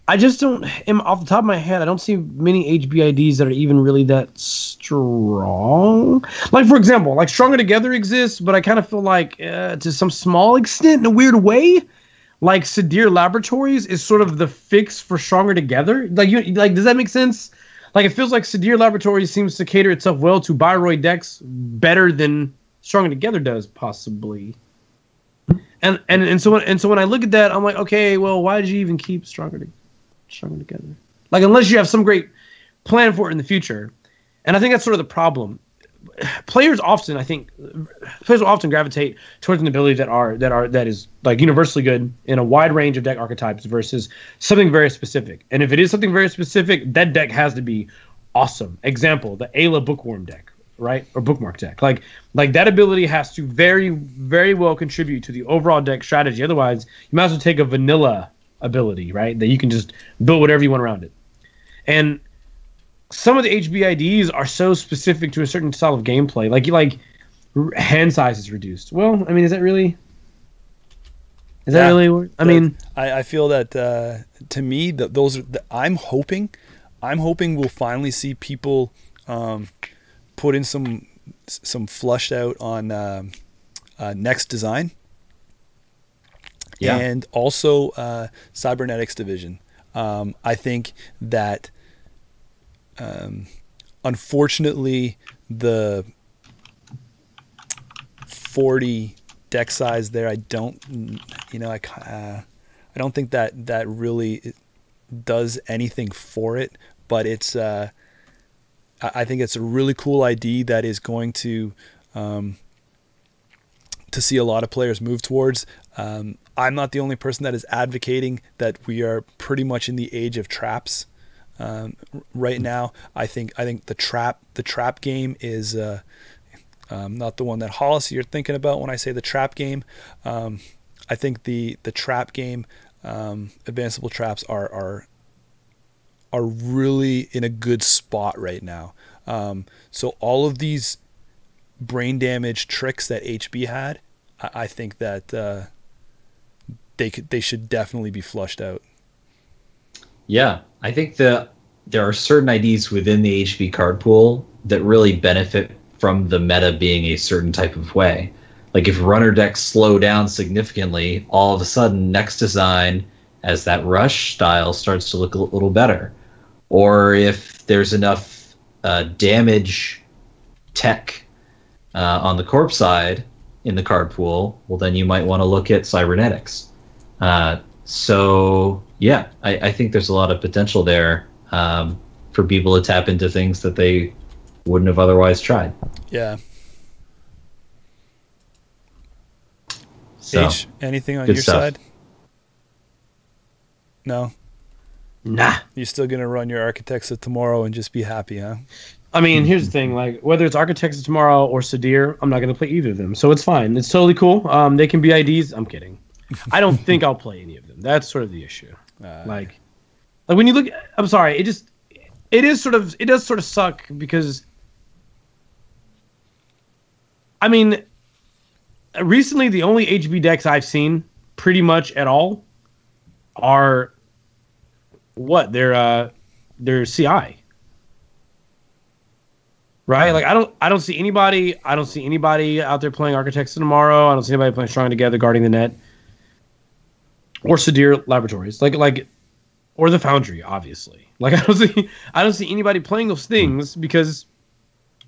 I just don't. Off the top of my head, I don't see many HBIDs that are even really that strong. Like, for example, like Stronger Together exists, but I kind of feel like, to some small extent, in a weird way, like Sadir Laboratories is sort of the fix for Stronger Together. Like, does that make sense? Like, it feels like Sadir Laboratories seems to cater itself well to Bioroid decks better than Stronger Together does, possibly. And so when I look at that, I'm like, okay, well, why did you even keep Stronger Together? Like, unless you have some great plan for it in the future. And I think that's sort of the problem. Players often will often gravitate towards an ability that is like universally good in a wide range of deck archetypes versus something very specific. And if it is something very specific, that deck has to be awesome. Example, the Ayla Bookworm deck, right? Or Bookmark deck. Like that ability has to very, very well contribute to the overall deck strategy. Otherwise, you might as well take a vanilla ability, right? That you can just build whatever you want around it. And some of the HBIDs are so specific to a certain style of gameplay. Like hand size is reduced. Well, I mean, is that really? I mean, I feel that to me that those are. I'm hoping we'll finally see people put in some flushed out on next design. Yeah. And also cybernetics division. I think that. Unfortunately, the 40 deck size there, I don't think that really does anything for it. But it's, I think it's a really cool ID that is going to see a lot of players move towards. I'm not the only person that is advocating that we are pretty much in the age of traps. Right now, I think the trap game is not the one that Hollis you're thinking about when I say the trap game. I think the trap game, advanceable traps are really in a good spot right now. So all of these brain damage tricks that HB had, I think that they should definitely be flushed out. Yeah, I think there are certain IDs within the HB card pool that really benefit from the meta being a certain type of way. Like if runner decks slow down significantly, all of a sudden next design as that rush style starts to look a little better. Or if there's enough damage tech on the corp side in the card pool, well then you might want to look at cybernetics. So yeah, I think there's a lot of potential there for people to tap into things that they wouldn't have otherwise tried. Yeah. So, H, anything on your side? No? Nah. You're still going to run your Architects of Tomorrow and just be happy, huh? I mean, here's the thing. Like, whether it's Architects of Tomorrow or Sadir, I'm not going to play either of them. So it's fine. It's totally cool. They can be IDs. I'm kidding. I don't think I'll play any of them. That's sort of the issue. Like when you look, I'm sorry. It does sort of suck because, I mean, recently the only HB decks I've seen pretty much at all are what? They're CI. Right? Like I don't see anybody out there playing Architects of Tomorrow. I don't see anybody playing Strong Together, Guarding the Net. Or Sadir Laboratories, like, or the Foundry, obviously. Like I don't see anybody playing those things because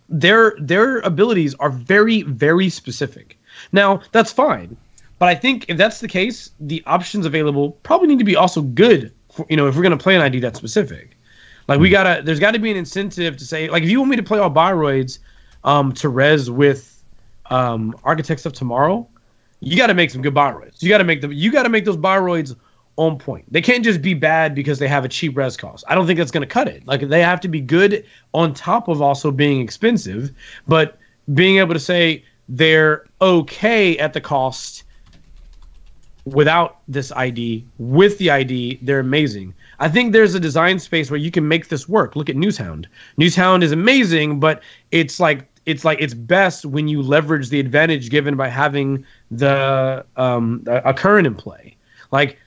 their abilities are very, very specific. Now that's fine, but I think if that's the case, the options available probably need to be also good if we're gonna play an ID that's specific. Like there's gotta be an incentive to say, like, if you want me to play all Bioroids to res with Architects of Tomorrow, you gotta make some good Bioroids. You gotta make those Bioroids on point. They can't just be bad because they have a cheap res cost. I don't think that's gonna cut it. Like, they have to be good on top of also being expensive, but being able to say they're okay at the cost without this ID. With the ID, they're amazing. I think there's a design space where you can make this work. Look at Newshound. Newshound is amazing, but it's best when you leverage the advantage given by having a current in play. Like,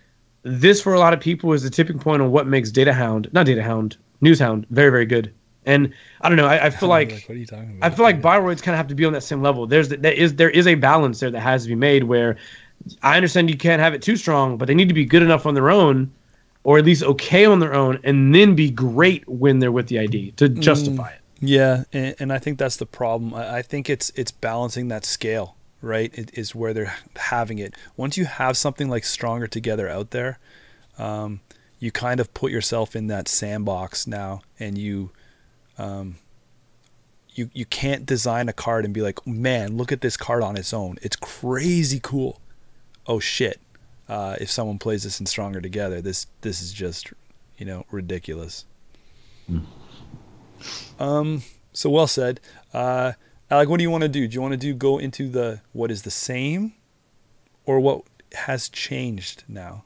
this for a lot of people is the tipping point on what makes Newshound very, very good. And I don't know. I feel like what are you talking about? I feel like Bioroids kind of have to be on that same level. There is a balance there that has to be made where I understand you can't have it too strong, but they need to be good enough on their own, or at least okay on their own, and then be great when they're with the ID to justify it. Yeah, and I think that's the problem. I think it's balancing that scale, right? It is where they're having it. Once you have something like Stronger Together out there, you kind of put yourself in that sandbox now, and you can't design a card and be like, man, look at this card on its own. It's crazy cool. Oh shit. If someone plays this in Stronger Together, this is just, ridiculous. So well said. Alec, what do you want to do? Do you want to go into what is the same, or what has changed now?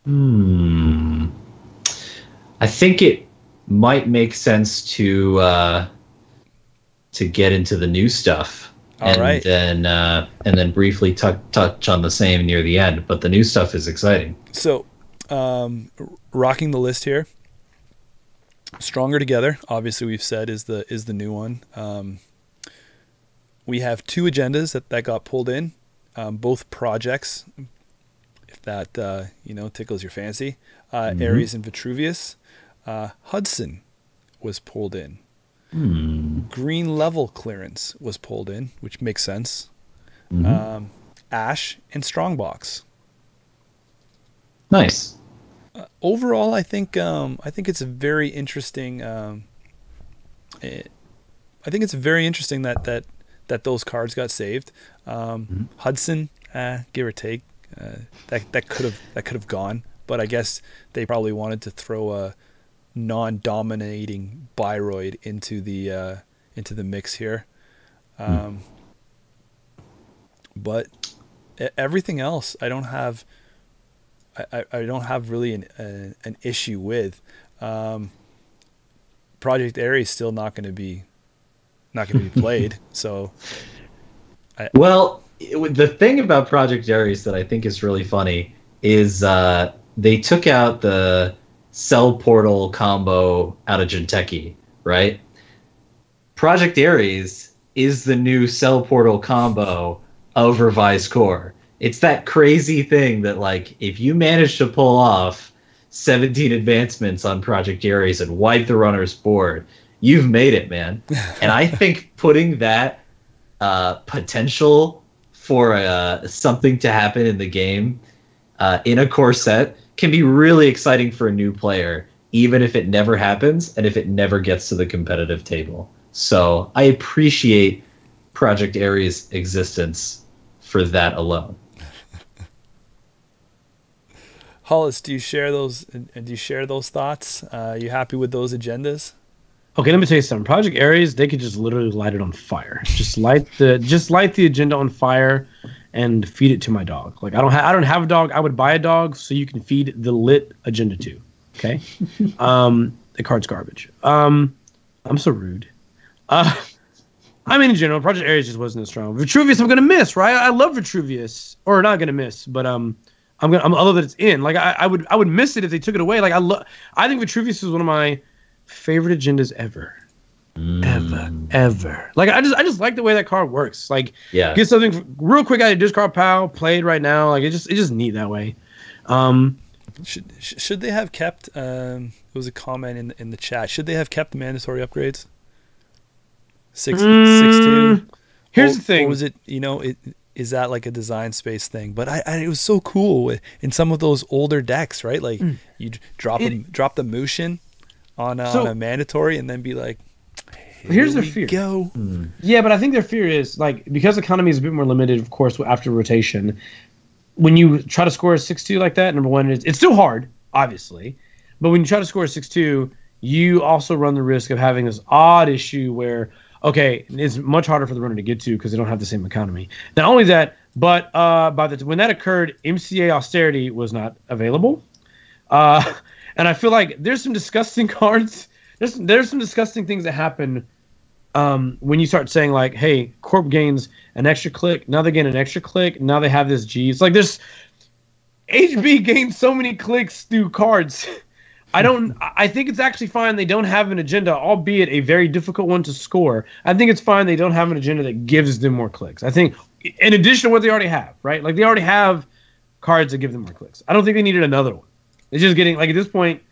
I think it might make sense to get into the new stuff. And then briefly touch on the same near the end, but the new stuff is exciting. So, rocking the list here. Stronger Together, obviously we've said is the new one. We have 2 agendas that got pulled in, both projects, if that tickles your fancy. Ares and Vitruvius. Hudson was pulled in. Green level clearance was pulled in, which makes sense. Ash and Strongbox. Nice. Overall, I think it's a very interesting. I think it's very interesting that those cards got saved. Hudson, give or take, that could have gone, but I guess they probably wanted to throw a non-dominating Bioroid into the mix here. But everything else I don't have really an issue with. Project Ares is still not going to be played. So the thing about Project Ares that I think is really funny is they took out the Cell Portal combo out of Jinteki, right? Project Ares is the new Cell Portal combo of Revised Core. It's that crazy thing that, like, if you manage to pull off 17 advancements on Project Ares and wipe the runner's board, you've made it, man. And I think putting that potential for something to happen in the game in a core set can be really exciting for a new player, even if it never happens and if it never gets to the competitive table. So I appreciate Project Ares' existence for that alone. Hollis, do you share those thoughts? You happy with those agendas? Okay, let me tell you something. Project Ares, they could just literally light it on fire. Just light the agenda on fire and feed it to my dog. Like, I don't have a dog. I would buy a dog so you can feed the lit agenda to. Okay? The card's garbage. I'm so rude. I mean, in general, Project Ares just wasn't as strong. Vitruvius, I'm gonna miss, right? I love Vitruvius, or not gonna miss, but I love that it's in. Like, I would miss it if they took it away. Like, I think Vitruvius is one of my favorite agendas ever. Ever. Like, I just like the way that card works. Like, get something real quick out of discard pile, played right now. Like, it's just neat that way. Should they have kept? There was a comment in the chat. Should they have kept the mandatory upgrades? 6-2. Here's the thing. Or was it? is that like a design space thing? But it was so cool in some of those older decks, right? Like you drop the Mushin on a mandatory and then be like, here's their fear. Go. Yeah, but I think their fear is like, because economy is a bit more limited, of course, after rotation. When you try to score a 6-2 like that, number one, it's still hard, obviously. But when you try to score a 6-2, you also run the risk of having this odd issue where, okay, it's much harder for the runner to get to because they don't have the same economy. Not only that, but when that occurred, MCA austerity was not available. And I feel like there's some disgusting cards. There's some disgusting things that happen when you start saying like, hey, Corp gains an extra click. Now they gain an extra click. Now they have this G. It's like HB gains so many clicks through cards. I think it's actually fine they don't have an agenda, albeit a very difficult one to score. I think it's fine they don't have an agenda that gives them more clicks. I think in addition to what they already have, right? Like they already have cards that give them more clicks. I don't think they needed another one. It's just getting, like, at this point,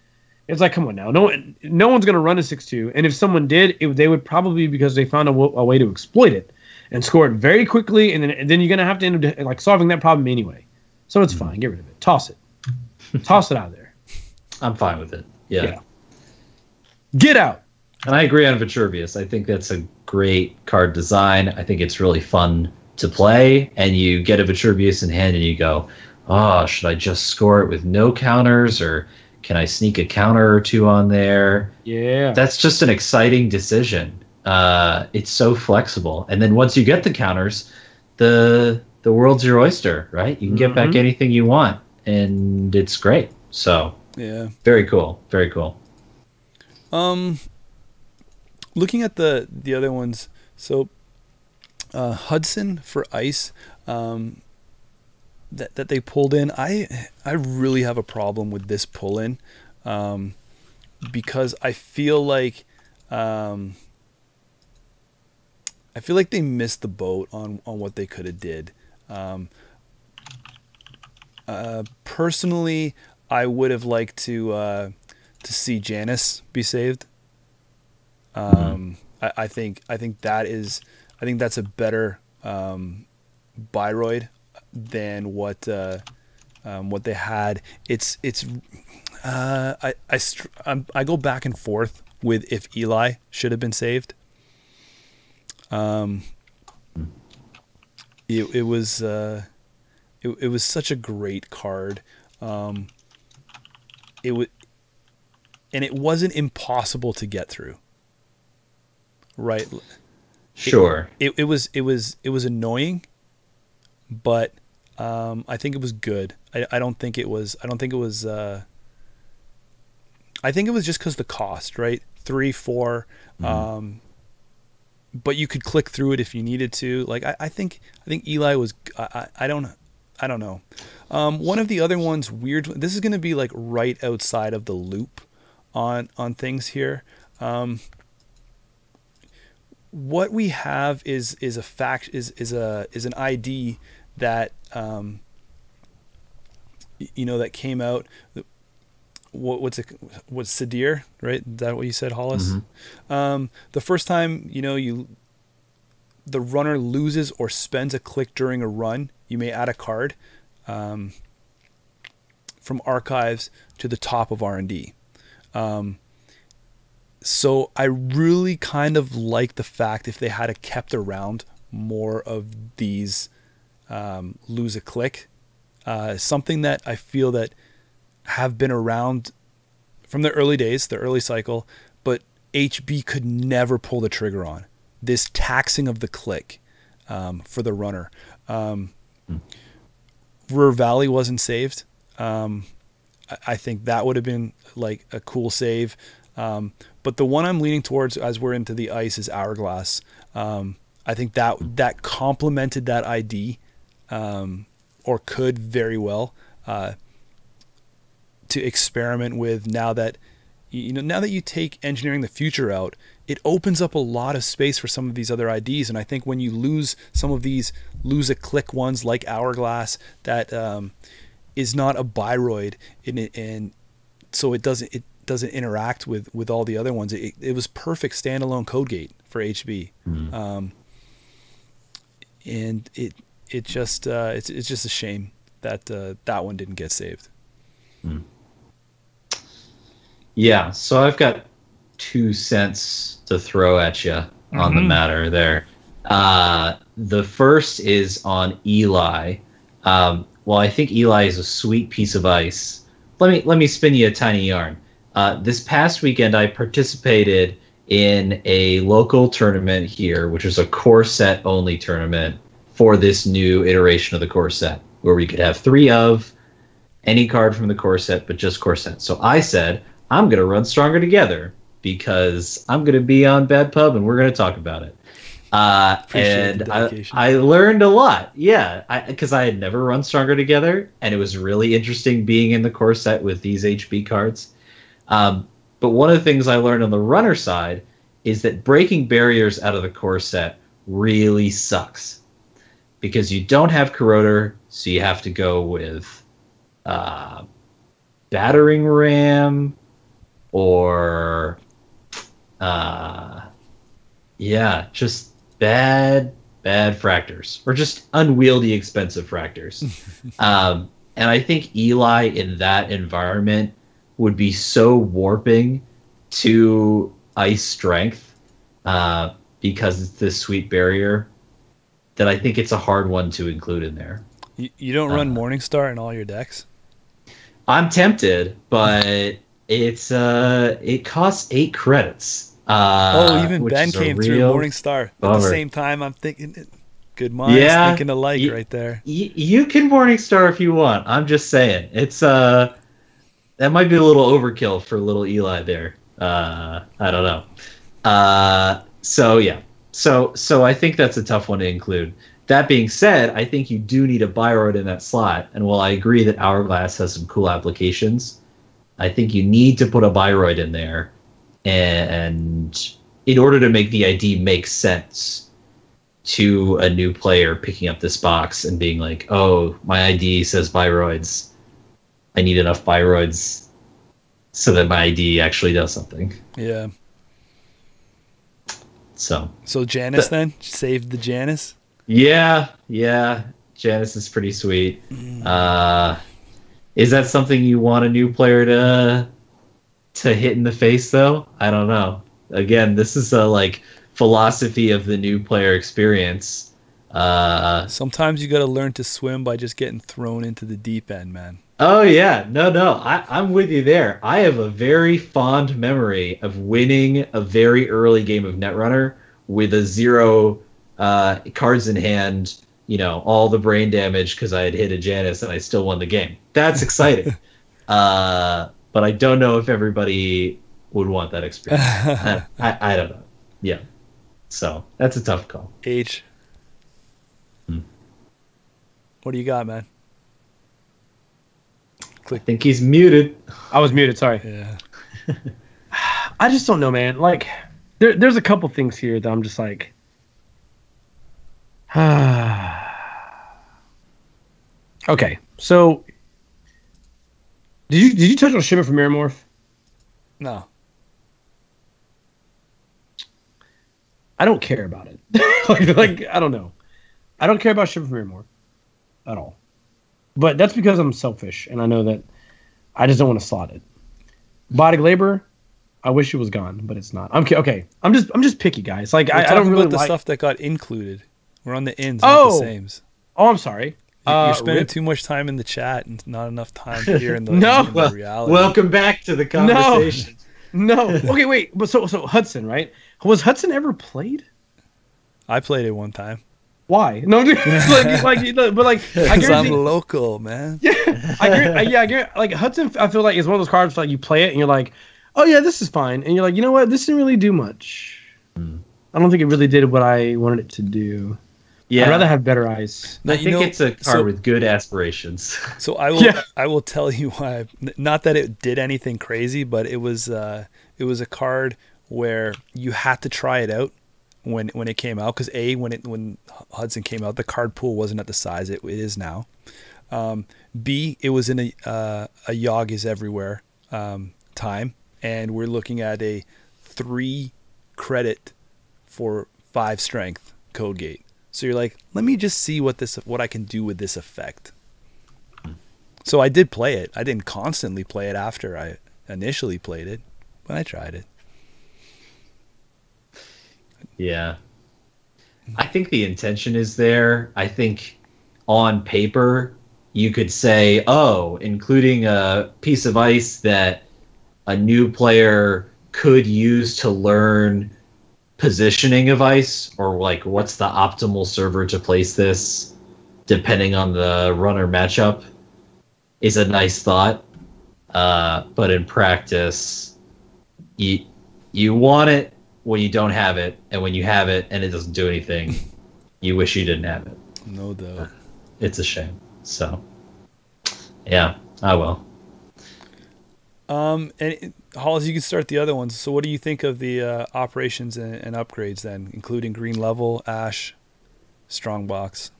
it's like, come on now. No one's going to run a 6-2. And if someone did, they would probably be because they found a way to exploit it and score it very quickly. And then you're going to have to end up like solving that problem anyway. So it's fine. Get rid of it. Toss it. Toss it out of there. I'm fine with it. Yeah. Get out. And I agree on Vitruvius. I think that's a great card design. I think it's really fun to play. And you get a Vitruvius in hand and you go, oh, should I just score it with no counters, or can I sneak a counter or two on there? Yeah. That's just an exciting decision. It's so flexible. And then once you get the counters, the world's your oyster, right? You can get back anything you want, and it's great. So yeah, very cool. Very cool. Looking at the other ones, so Hudson for ice, that they pulled in, I really have a problem with this pull in, because I feel like they missed the boat on what they could have did. Personally, I would have liked to see Janice be saved. I think that's a better Bioroid than what they had. I go back and forth with if Eli should have been saved. It was such a great card. It wasn't impossible to get through. Right. Sure. It was annoying, but I think it was good. I think it was just because the cost, right? 3, 4, but you could click through it if you needed to. Like I think Eli was. I don't know. One of the other ones, weird. This is going to be like right outside of the loop on things here. What we have is a fact is an ID that that came out. What's Sadir, right? Is that what you said, Hollis? The first time the runner loses or spends a click during a run, you may add a card from archives to the top of R&D. So I really kind of like the fact if they had kept around more of these lose a click, something that I feel that have been around from the early days, the early cycle, but HB could never pull the trigger on this taxing of the click for the runner. Ruhr Valley wasn't saved. I think that would have been like a cool save. But the one I'm leaning towards as we're into the ice is Hourglass. I think that complemented that ID, or could very well, to experiment with now that you take Engineering the Future out, it opens up a lot of space for some of these other IDs. And I think when you lose some of these lose a click ones like Hourglass, that is not a Bioroid, and so it doesn't interact with all the other ones. It was perfect standalone code gate for HB. And it's just a shame that that one didn't get saved. Yeah, so I've got 2 cents to throw at you on the matter there. The first is on Eli. Well, I think Eli is a sweet piece of ice. Let me spin you a tiny yarn. This past weekend, I participated in a local tournament here, which was a core set only tournament for this new iteration of the core set, where we could have 3 of any card from the core set, but just core set. So I said, I'm going to run Stronger Together because I'm going to be on Bad Pub and we're going to talk about it. And I learned a lot. Yeah, because I had never run Stronger Together, and it was really interesting being in the core set with these HB cards. But one of the things I learned on the runner side is that breaking barriers out of the core set really sucks because you don't have Corroder, so you have to go with Battering Ram or just bad fractors or just unwieldy expensive fractors. And I think Eli in that environment would be so warping to ice strength because it's this sweet barrier that I think it's a hard one to include in there. You don't run Morningstar in all your decks? I'm tempted, but it costs 8 credits. Even Ben came through Morningstar at the same time. I'm thinking, good minds thinking alike right there. You can Morningstar if you want. I'm just saying, it's that might be a little overkill for little Eli there. I don't know. So I think that's a tough one to include. That being said, I think you do need a Bioroid in that slot. And while I agree that Hourglass has some cool applications, I think you need to put a Bioroid in there. And in order to make the ID make sense to a new player picking up this box and being like, oh, my ID says Bioroids. I need enough Bioroids so that my ID actually does something. Yeah. So Janice then? Saved the Janice? Yeah. Janice is pretty sweet. Is that something you want a new player to hit in the face, though? I don't know. Again, this is a philosophy of the new player experience. Sometimes you got to learn to swim by just getting thrown into the deep end, man. Oh yeah, no, I'm with you there. I have a very fond memory of winning a very early game of Netrunner with a 0 cards in hand, all the brain damage because I had hit a Janice and I still won the game. That's exciting. But I don't know if everybody would want that experience. I don't know. Yeah. So that's a tough call. H. What do you got, man? I think he's muted. I was muted, sorry. Yeah. I just don't know, man. There's a couple things here that I'm just like, okay, so did you touch on Shimmer from Mirrormorph? No. I don't care about it. I don't know. I don't care about Shimmer from Mirrormorph at all. But that's because I'm selfish, and I know that I just don't want to slot it. Body Labor, I wish it was gone, but it's not. Okay. I'm just picky, guys. I don't really about the stuff that got included. We're on the ins, not the sames. Oh, I'm sorry. You're spending too much time in the chat and not enough time here in the, in the reality. Welcome back to the conversation. No. Okay, wait. But so Hudson, right? Was Hudson ever played? I played it one time. Why? No, because I'm local, man. Yeah, I guarantee, Hudson, I feel like is one of those cards you play it and you're like, oh yeah, this is fine, and you're like, you know what, this didn't really do much. I don't think it really did what I wanted it to do. Yeah, I'd rather have better eyes. I think it's a card with good aspirations. So I will tell you why. Not that it did anything crazy, but it was a card where you had to try it out when it came out, because when Hudson came out, the card pool wasn't at the size it is now. B, it was in a Yogg is everywhere time, and we're looking at a 3 credit for 5 strength code gate. So you're like, let me just see what I can do with this effect. So I did play it. I didn't constantly play it after I initially played it, but I tried it. Yeah. I think the intention is there. I think on paper, you could say, oh, including a piece of ice that a new player could use to learn positioning of ice, or like what's the optimal server to place this depending on the runner matchup, is a nice thought. But in practice, you want it when you don't have it, and when you have it and it doesn't do anything, you wish you didn't have it. No doubt. It's a shame. So, yeah, I will. And Hollis, you can start the other ones. So what do you think of the operations and upgrades then, including green level, ash, strongbox?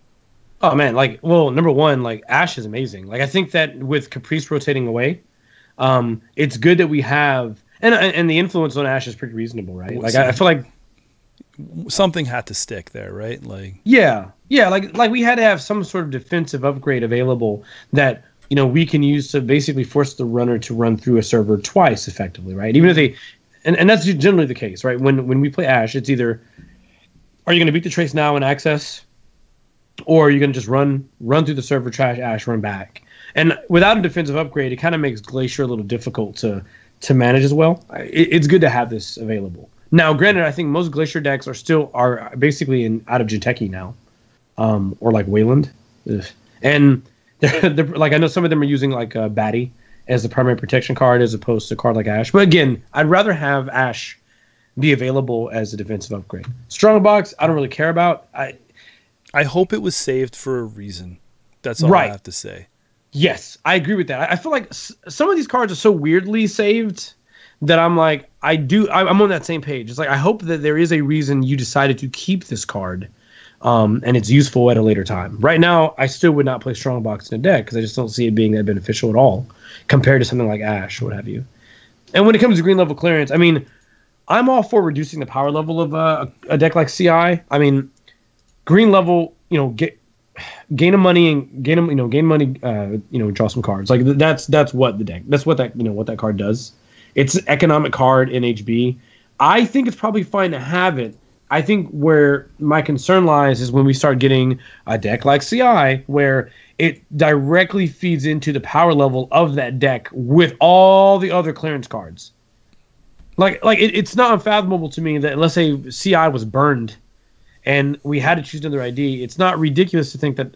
Oh man, like, well, number one, like ash is amazing. Like I think that with Caprice rotating away, it's good that we have, and the influence on ash is pretty reasonable, right? Like I feel like something had to stick there, right? Like yeah, like we had to have some sort of defensive upgrade available that, you know, we can use to basically force the runner to run through a server twice effectively, right? Even if they, and that's generally the case, right? When we play ash, it's either, are you going to beat the trace now in access, or are you going to just run through the server, trash ash, run back? And without a defensive upgrade, it kind of makes Glacier a little difficult to manage as well. It's good to have this available. Now, granted, I think most Glacier decks are basically out of Jiteki now, or like Wayland, and they're, like, I know some of them are using like Batty as the primary protection card as opposed to a card like Ash. But again, I'd rather have Ash be available as a defensive upgrade. Strongbox, I don't really care about. I hope it was saved for a reason. That's all I have to say. Yes, I agree with that. I feel like some of these cards are so weirdly saved that I'm like, I'm on that same page. It's like, I hope that there is a reason you decided to keep this card, and it's useful at a later time. Right now, I still would not play Strongbox in a deck because I just don't see it being that beneficial at all compared to something like Ash or what have you. And when it comes to green level clearance, I mean, I'm all for reducing the power level of a deck like CI. I mean, green level, you know, gain money, draw some cards. Like that's what the deck. That's what that card does. It's an economic card in HB. I think it's probably fine to have it. I think where my concern lies is when we start getting a deck like CI, where it directly feeds into the power level of that deck with all the other clearance cards. Like it's not unfathomable to me that, let's say CI was burned and we had to choose another ID, it's not ridiculous to think that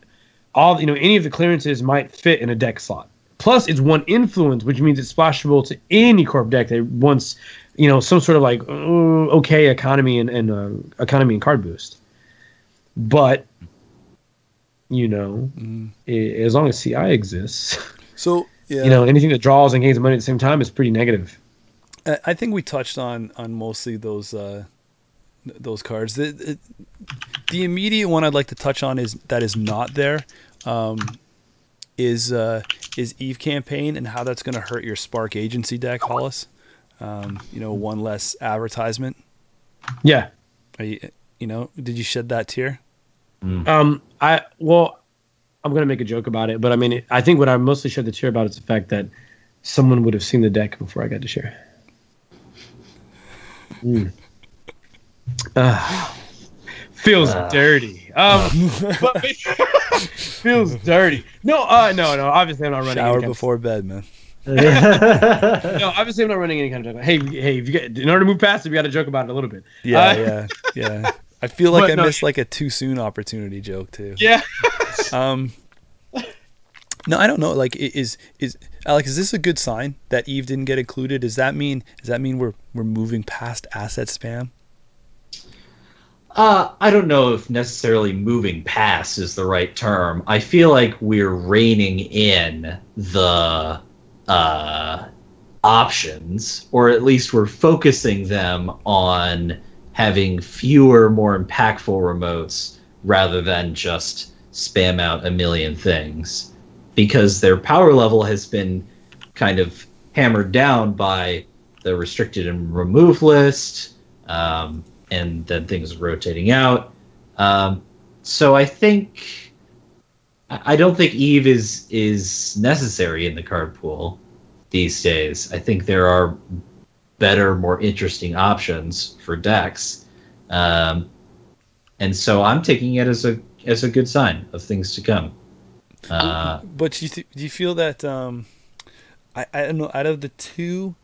any of the clearances might fit in a deck slot. Plus, it's one influence, which means it's splashable to any corp deck that wants, some sort of like okay economy and economy and card boost. But as long as CI exists, so yeah, anything that draws and gains money at the same time is pretty negative. I think we touched on mostly those cards. The immediate one I'd like to touch on is not there. Is Eve Campaign and how that's going to hurt your Spark Agency deck, Hollis. One less advertisement. Yeah. Did you shed that tear? I'm going to make a joke about it, but I mean, I think what I mostly shed the tear about is the fact that someone would have seen the deck before I got to share. Feels dirty. But feels dirty. No. Obviously, I'm not running. Shower before bed, man. No, obviously, I'm not running any kind of joke. Hey, if you in order to move past it, we got to joke about it a little bit. Yeah. I feel like I missed like a too soon opportunity joke too. Yeah. No, I don't know. Like, is Alex? Is this a good sign that Eve didn't get included? Does that mean we're moving past asset spam? I don't know if necessarily moving past is the right term. I feel like we're reining in the options, or at least we're focusing them on having fewer, more impactful remotes rather than just spam out a million things, because their power level has been kind of hammered down by the restricted and remove list, and then things rotating out. So I think I don't think Eve is necessary in the card pool these days. I think there are better, more interesting options for decks, and so I'm taking it as a good sign of things to come. But do you feel that I don't know, out of the two,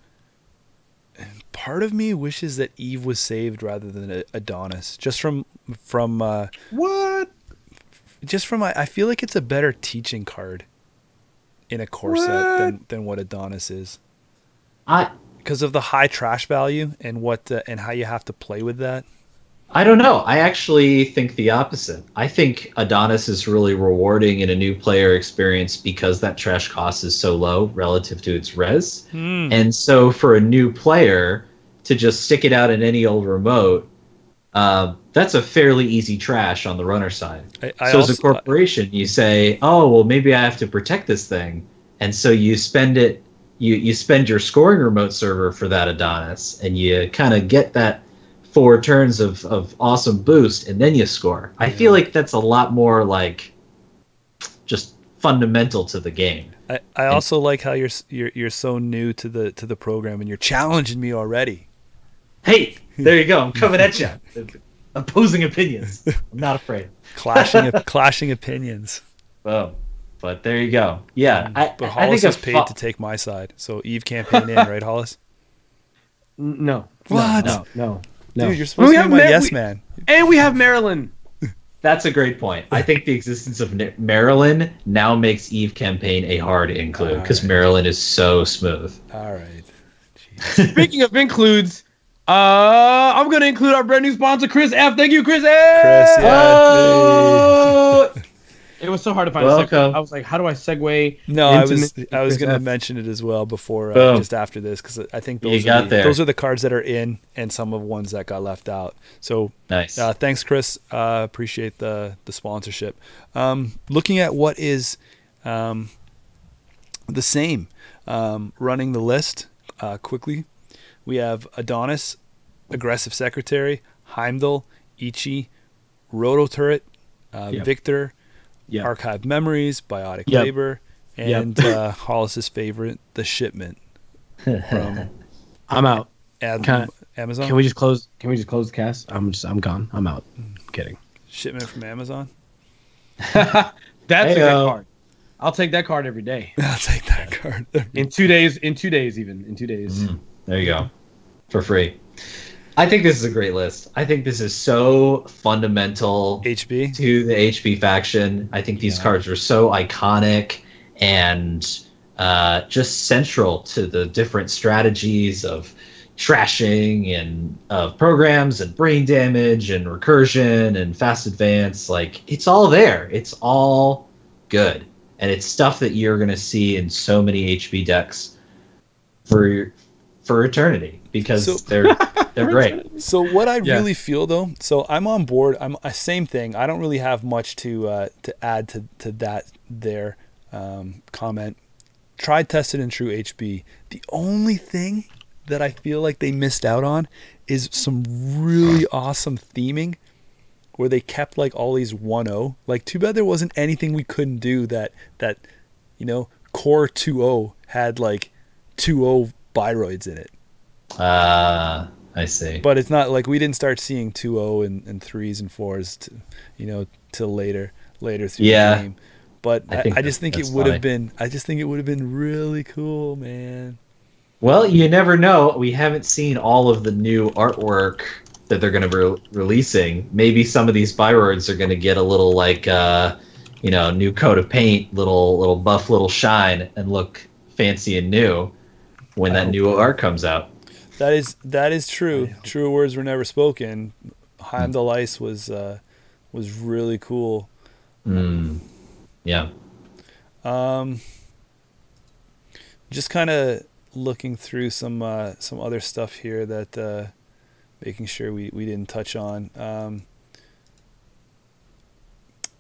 part of me wishes that Eve was saved rather than Adonis, just from What? just from I feel like it's a better teaching card in a core set than what Adonis is, because of the high trash value and what and how you have to play with that. I don't know. I actually think the opposite. I think Adonis is really rewarding in a new player experience because that trash cost is so low relative to its res. And so for a new player to just stick it out in any old remote, that's a fairly easy trash on the runner side. So as a corporation, you say, oh, well, maybe I have to protect this thing. And so you spend it, you spend your scoring remote server for that Adonis, and you kind of get that 4 turns of awesome boost, and then you score. I feel like that's a lot more like just fundamental to the game. I also like how you're so new to the program, and you're challenging me already. Hey, there you go. I'm coming at you. Opposing opinions. I'm not afraid. Clashing opinions. Boom. But there you go. Yeah, but Hollis is paid to take my side, so Eve campaign in, right, Hollis? No. What? No. Dude, you're supposed to be my yes man. And we have Marilyn. That's a great point. I think the existence of Marilyn now makes Eve campaign a hard include because Marilyn is so smooth. All right. Speaking of includes, I'm going to include our brand new sponsor, Chris F. Thank you, Chris F. Chris, yeah. Oh! It was so hard to find a segue. I was like, how do I segue? No, I was going to mention it as well before, just after this, because I think those are the cards that are in and some of ones that got left out. So nice. Thanks, Chris. Appreciate the sponsorship. Looking at what is the same, running the list quickly. We have Adonis, Aggressive Secretary, Heimdall, Ichi, Roto Turret, Victor, Archive Memories, Biotic Labor, and Hollis's favorite, The Shipment. From I'm out. Amazon. Can we just close the cast? I'm gone. I'm out. I'm kidding. Shipment from Amazon. That's a good card. I'll take that card every day. I'll take that card. In 2 days. In 2 days. There you go. For free. I think this is a great list. I think this is so fundamental HB to the HB faction. I think these cards are so iconic and just central to the different strategies of trashing and of programs and brain damage and recursion and fast advance. Like, it's all there. It's all good. And it's stuff that you're going to see in so many HB decks for eternity because they're great. So what I really feel though, so I'm on board. I'm same thing. I don't really have much to add to that there comment. Tried, tested, and true HB. The only thing that I feel like they missed out on is some really awesome theming where they kept like all these 1-0. Like, too bad there wasn't anything we couldn't do that core 2-0 had like 2-0 Bioroids in it. I see. But it's not like we didn't start seeing 2-0 and 3s and 4s till later through the game. But I just think it would have been really cool, man. Well, you never know. We haven't seen all of the new artwork that they're going to be releasing. Maybe some of these Bioroids are going to get a little like new coat of paint, little buff, little shine, and look fancy and new when that new art comes out. That is true. True words were never spoken. Heimdall Ice was really cool. Yeah. Just kind of looking through some other stuff here that making sure we didn't touch on.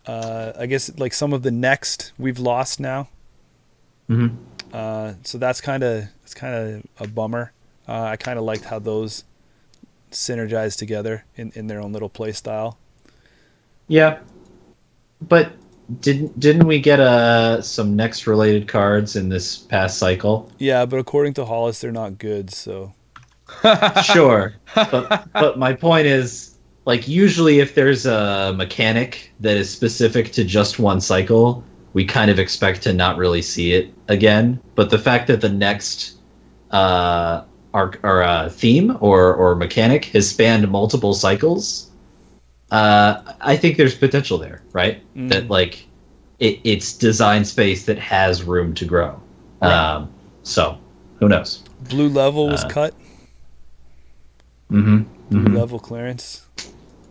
I guess like some of the next we've lost now. So that's kind of a bummer. I kind of liked how those synergize together in their own little play style. Yeah. But didn't we get some next related cards in this past cycle? Yeah, but according to Hollis, they're not good. So Sure, but my point is, like, usually if there's a mechanic that is specific to just one cycle, we kind of expect to not really see it again. But the fact that the next theme or mechanic has spanned multiple cycles, I think there's potential there, right? That like it's design space that has room to grow. Right. So who knows? Blue level was cut. Blue level clearance.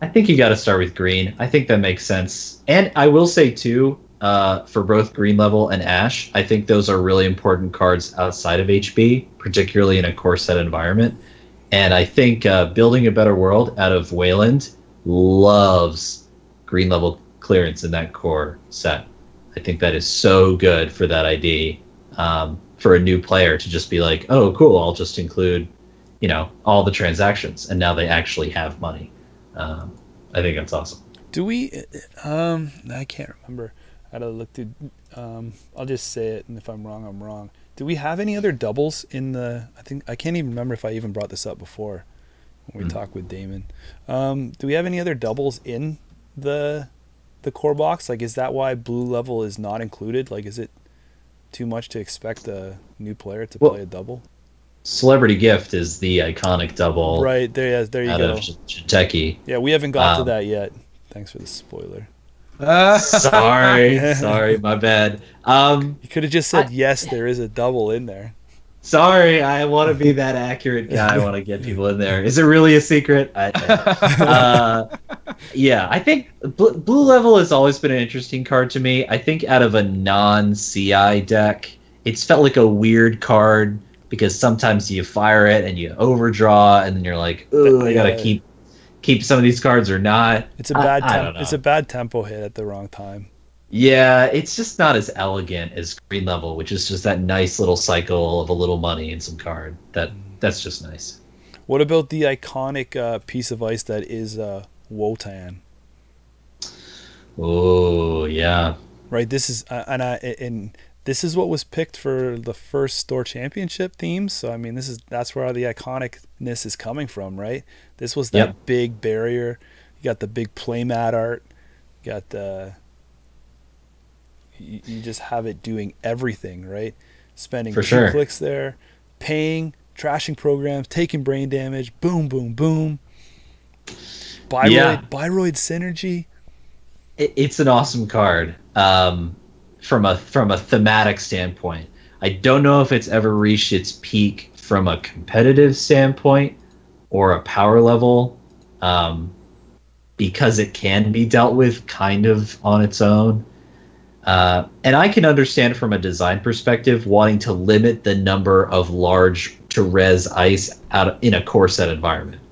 I think you got to start with green. I think that makes sense. And I will say too, for both green level and ash, I think those are really important cards outside of HB, particularly in a core set environment. And I think Building a Better World out of Wayland loves green level clearance in that core set. I think that is so good for that ID, for a new player to just be like, oh, cool, I'll just include, all the transactions, and now they actually have money. I think that's awesome. Do we? I can't remember. I had to look through. I'll just say it, and if I'm wrong, I'm wrong. Do we have any other doubles in the? I can't even remember if I even brought this up before when we talked with Damon. Do we have any other doubles in the core box? Like, is that why blue level is not included? Like, is it too much to expect a new player to play a double? Celebrity Gift is the iconic double. Right, there you out go. Of Jiteki. Yeah, we haven't got to that yet. Thanks for the spoiler. Sorry, my bad. You could have just said, yes, there is a double in there. Sorry, I want to be that accurate guy. I want to get people in there. Is it really a secret? Yeah, I think Blue Level has always been an interesting card to me. I think out of a non-CI deck, it's felt like a weird card because sometimes you fire it and you overdraw, and then you're like, oh, I gotta keep some of these cards or not. It's a bad it's a bad tempo hit at the wrong time. Yeah, it's just not as elegant as Green Level, which is just that nice little cycle of a little money and some card. That's just nice. What about the iconic piece of ice that is Wotan? Oh yeah, right. This is and this is what was picked for the first store championship themes. So I mean, that's where the iconicness is coming from, right? This was that big barrier. You got the big playmat art. You got the. You just have it doing everything, right? Spending two clicks there, paying, trashing programs, taking brain damage, boom, boom, boom. Bioroid synergy. It's an awesome card from a thematic standpoint. I don't know if it's ever reached its peak from a competitive standpoint or a power level, because it can be dealt with kind of on its own. And I can understand from a design perspective wanting to limit the number of large to res ice in a core set environment,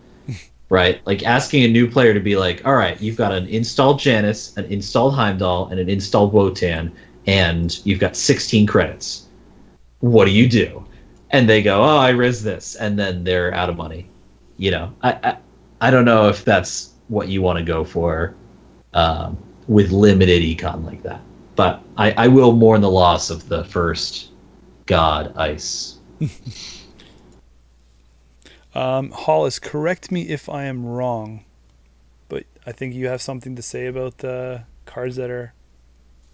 right? Like asking a new player to be like, all right, you've got an installed Janus, an installed Heimdall, and an installed Wotan, and you've got 16 credits. What do you do? And they go, oh, I res this, and then they're out of money. I don't know if that's what you want to go for with limited econ like that. But I will mourn the loss of the first God Ice. Hollis, correct me if I am wrong, but I think you have something to say about the cards that are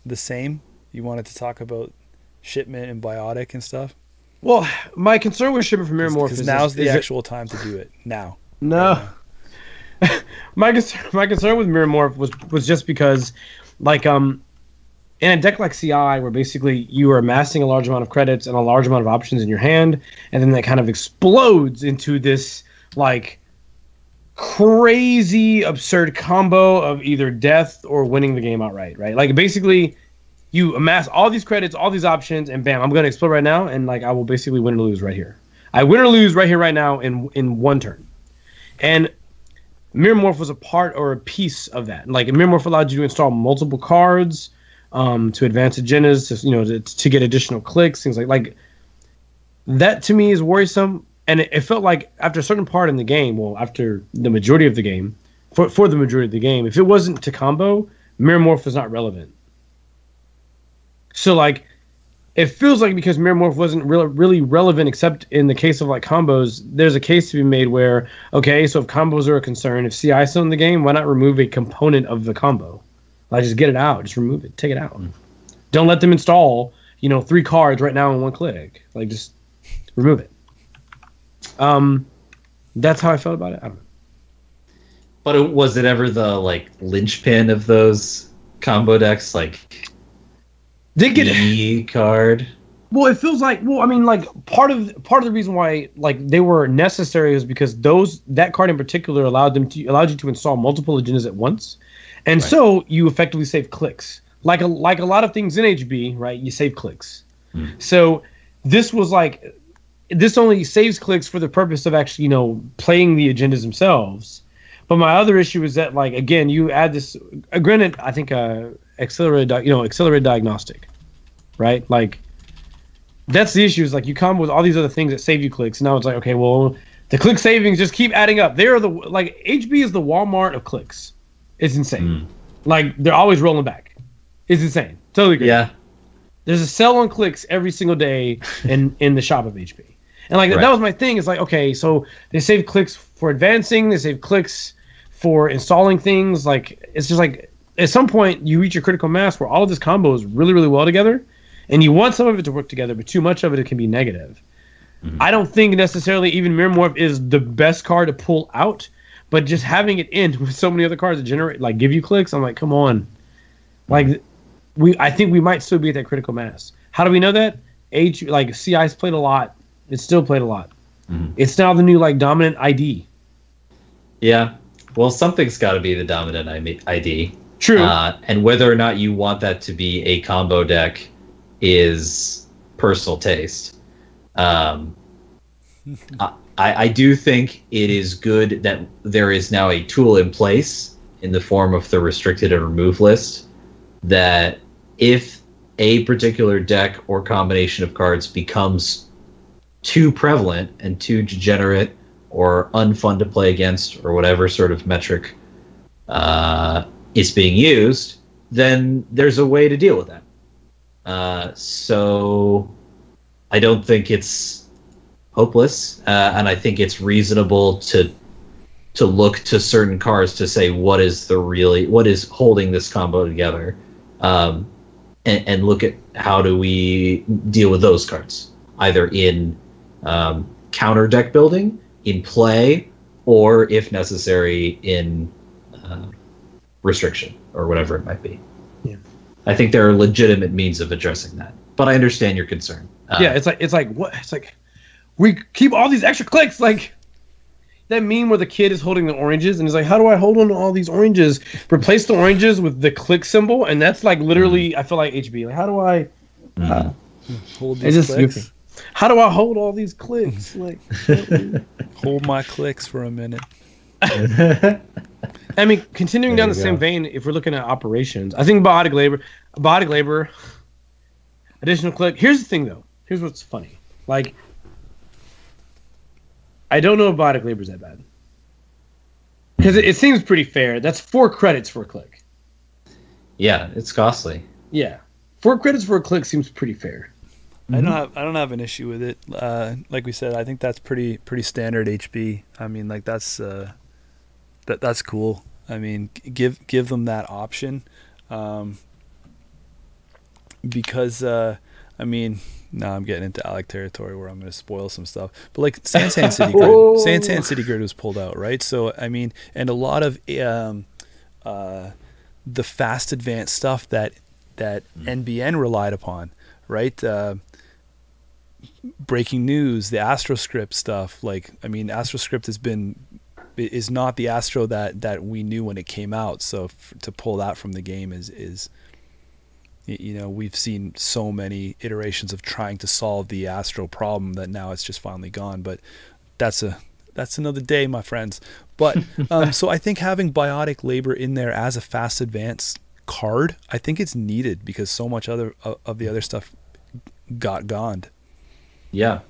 the same. You wanted to talk about shipment and biotic and stuff? Well, my concern with shipment from Mirrormorph is... Because now's the actual time to do it. Now. No. Right now. my concern with Mirrormorph was just because, like, in a deck like CI, where basically you are amassing a large amount of credits and a large amount of options in your hand, and then that kind of explodes into this, like, crazy, absurd combo of either death or winning the game outright, right? Like, basically, you amass all these credits, all these options, and bam, I'm going to explode right now, and, like, I will basically win or lose right here. I win or lose right here, right now, in one turn. And Mirrormorph was a part or a piece of that. Like, Mirrormorph allowed you to install multiple cards, to advance agendas, to get additional clicks, things like that. To me is worrisome, and it felt like after a certain part in the game, well, after the majority of the game, for the majority of the game, if it wasn't to combo, Mirror Morph is not relevant. So like, it feels like because Mirror Morph wasn't really relevant except in the case of like combos, there's a case to be made where, okay, so if combos are a concern, if CI is still in the game, why not remove a component of the combo? Like just get it out, just remove it, take it out. Don't let them install, 3 cards right now in one click. Like just remove it. That's how I felt about it. I don't know. But was it ever the like linchpin of those combo decks? Like, did get E card? Well, it feels like part of the reason why like they were necessary is because that card in particular allowed you to install multiple agendas at once, and so you effectively save clicks. Like a lot of things in HB, right? You save clicks. So this was like this only saves clicks for the purpose of actually playing the agendas themselves. But my other issue is that like again you add this. Granted, I think accelerated diagnostic, right? Like. That's the issue. Is like you come with all these other things that save you clicks. And now it's like, okay, well, the click savings just keep adding up. They're HB is the Walmart of clicks. It's insane. Like they're always rolling back. It's insane. Totally agree. Yeah. There's a sell on clicks every single day in the shop of HB. And like that was my thing. It's like, okay, so they save clicks for advancing. They save clicks for installing things. Like it's just like at some point you reach your critical mass where all of this combo is really, really well together. And you want some of it to work together, but too much of it can be negative. I don't think necessarily even Mirror Morph is the best card to pull out, but just having it in with so many other cards that generate, like, give you clicks, I'm like, come on. Like, I think we might still be at that critical mass. How do we know that? CI's played a lot. It's still played a lot. It's now the new, like, dominant ID. Yeah. Well, something's got to be the dominant ID. True. And whether or not you want that to be a combo deck is personal taste. I do think it is good that there is now a tool in place in the form of the restricted and remove list that if a particular deck or combination of cards becomes too prevalent and too degenerate or unfun to play against or whatever sort of metric is being used, then there's a way to deal with that. So I don't think it's hopeless, and I think it's reasonable to look to certain cards to say what is holding this combo together, and look at how do we deal with those cards, either in counter deck building, in play, or if necessary in restriction or whatever it might be. I think there are legitimate means of addressing that, but I understand your concern. It's like what? It's like we keep all these extra clicks. Like that meme where the kid is holding the oranges and he's like, "How do I hold on to all these oranges?" Replace the oranges with the click symbol, and that's like literally. I feel like HB. Like, how do I hold these clicks? Goofy. How do I hold all these clicks? Like, hold my clicks for a minute. I mean, continuing down the same vein, if we're looking at operations, I think biotic labor, additional click. Here's the thing, though. Here's what's funny. Like, I don't know if biotic labor is that bad. Because it seems pretty fair. That's 4 credits for a click. Yeah, it's costly. Yeah. 4 credits for a click seems pretty fair. I don't have an issue with it. Like we said, I think that's pretty standard HB. I mean, like that's cool. I mean, give them that option, because I mean, now I'm getting into Alec territory where I'm going to spoil some stuff. But like Sansan City Grid, Sansan City Grid was pulled out, right? So I mean, and a lot of the fast advanced stuff that NBN relied upon, right? Breaking news, the AstroScript stuff. Like, I mean, AstroScript is not the Astro that we knew when it came out. So to pull that from the game is we've seen so many iterations of trying to solve the Astro problem that now it's just finally gone. But that's another day, my friends. But so I think having biotic labor in there as a fast advance card, I think it's needed because so much of the other stuff got gone. Yeah.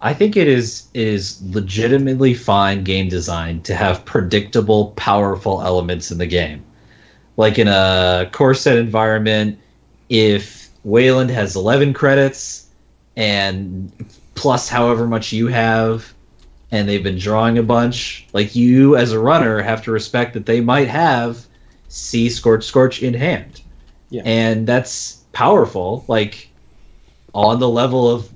I think it is legitimately fine game design to have predictable, powerful elements in the game. like in a core set environment, if Wayland has 11 credits and plus however much you have, and they've been drawing a bunch, like you as a runner have to respect that they might have See Scorch in hand. Yeah. And that's powerful, like on the level of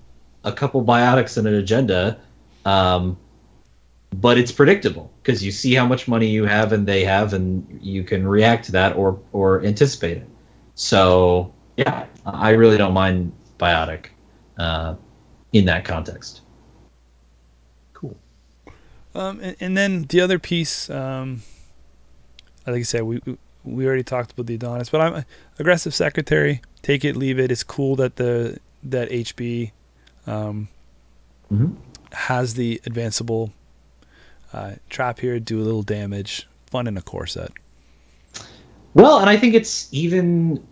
a couple biotics and an agenda, but it's predictable because you see how much money you have and they have, and you can react to that or anticipate it. So yeah, I really don't mind biotic in that context. Cool. And then the other piece, like I said, we already talked about the Adonis, but I'm aggressive secretary. Take it, leave it. It's cool that that HB has the advanceable trap here, do a little damage, fun in a core set. Well, and I think it's even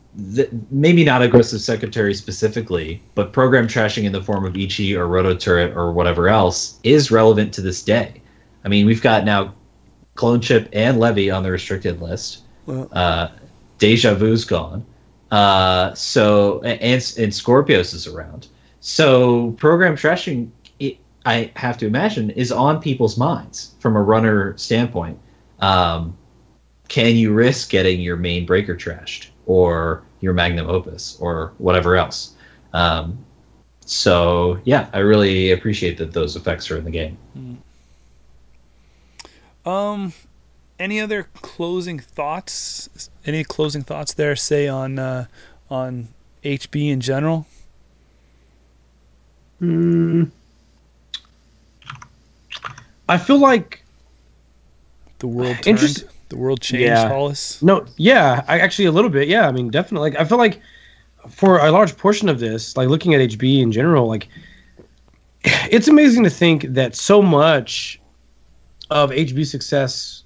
maybe not aggressive secretary specifically, but program trashing in the form of Ichi or Roto Turret or whatever else is relevant to this day. I mean, we've got now Clone Chip and Levy on the restricted list. Deja Vu's gone. So and Scorpios is around. So program trashing, I have to imagine, is on people's minds from a runner standpoint. Can you risk getting your main breaker trashed or your magnum opus or whatever else? So yeah, I really appreciate that those effects are in the game. Any other closing thoughts? Any closing thoughts there? Say on HB in general. I feel like the world turned. The world changed, Yeah. Hollis. No, yeah, I actually a little bit. Yeah, I mean, definitely. Like, I feel like for a large portion of this, like looking at HB in general, like it's amazing to think that so much of HB's success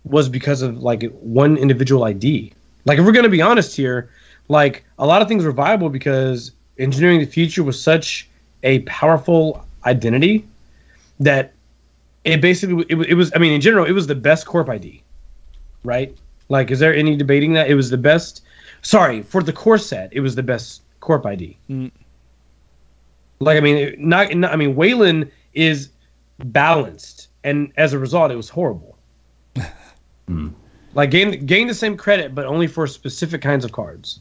was because of like one individual ID. Like, if we're going to be honest here, like a lot of things were viable because engineering the future was such a powerful identity that it basically it was. I mean, in general, it was the best corp ID, right? Like, is there any debating that it was the best? Sorry, for the core set, it was the best corp ID. Like, I mean, I mean, Wayland is balanced, and as a result, it was horrible. Like, gain the same credit, but only for specific kinds of cards.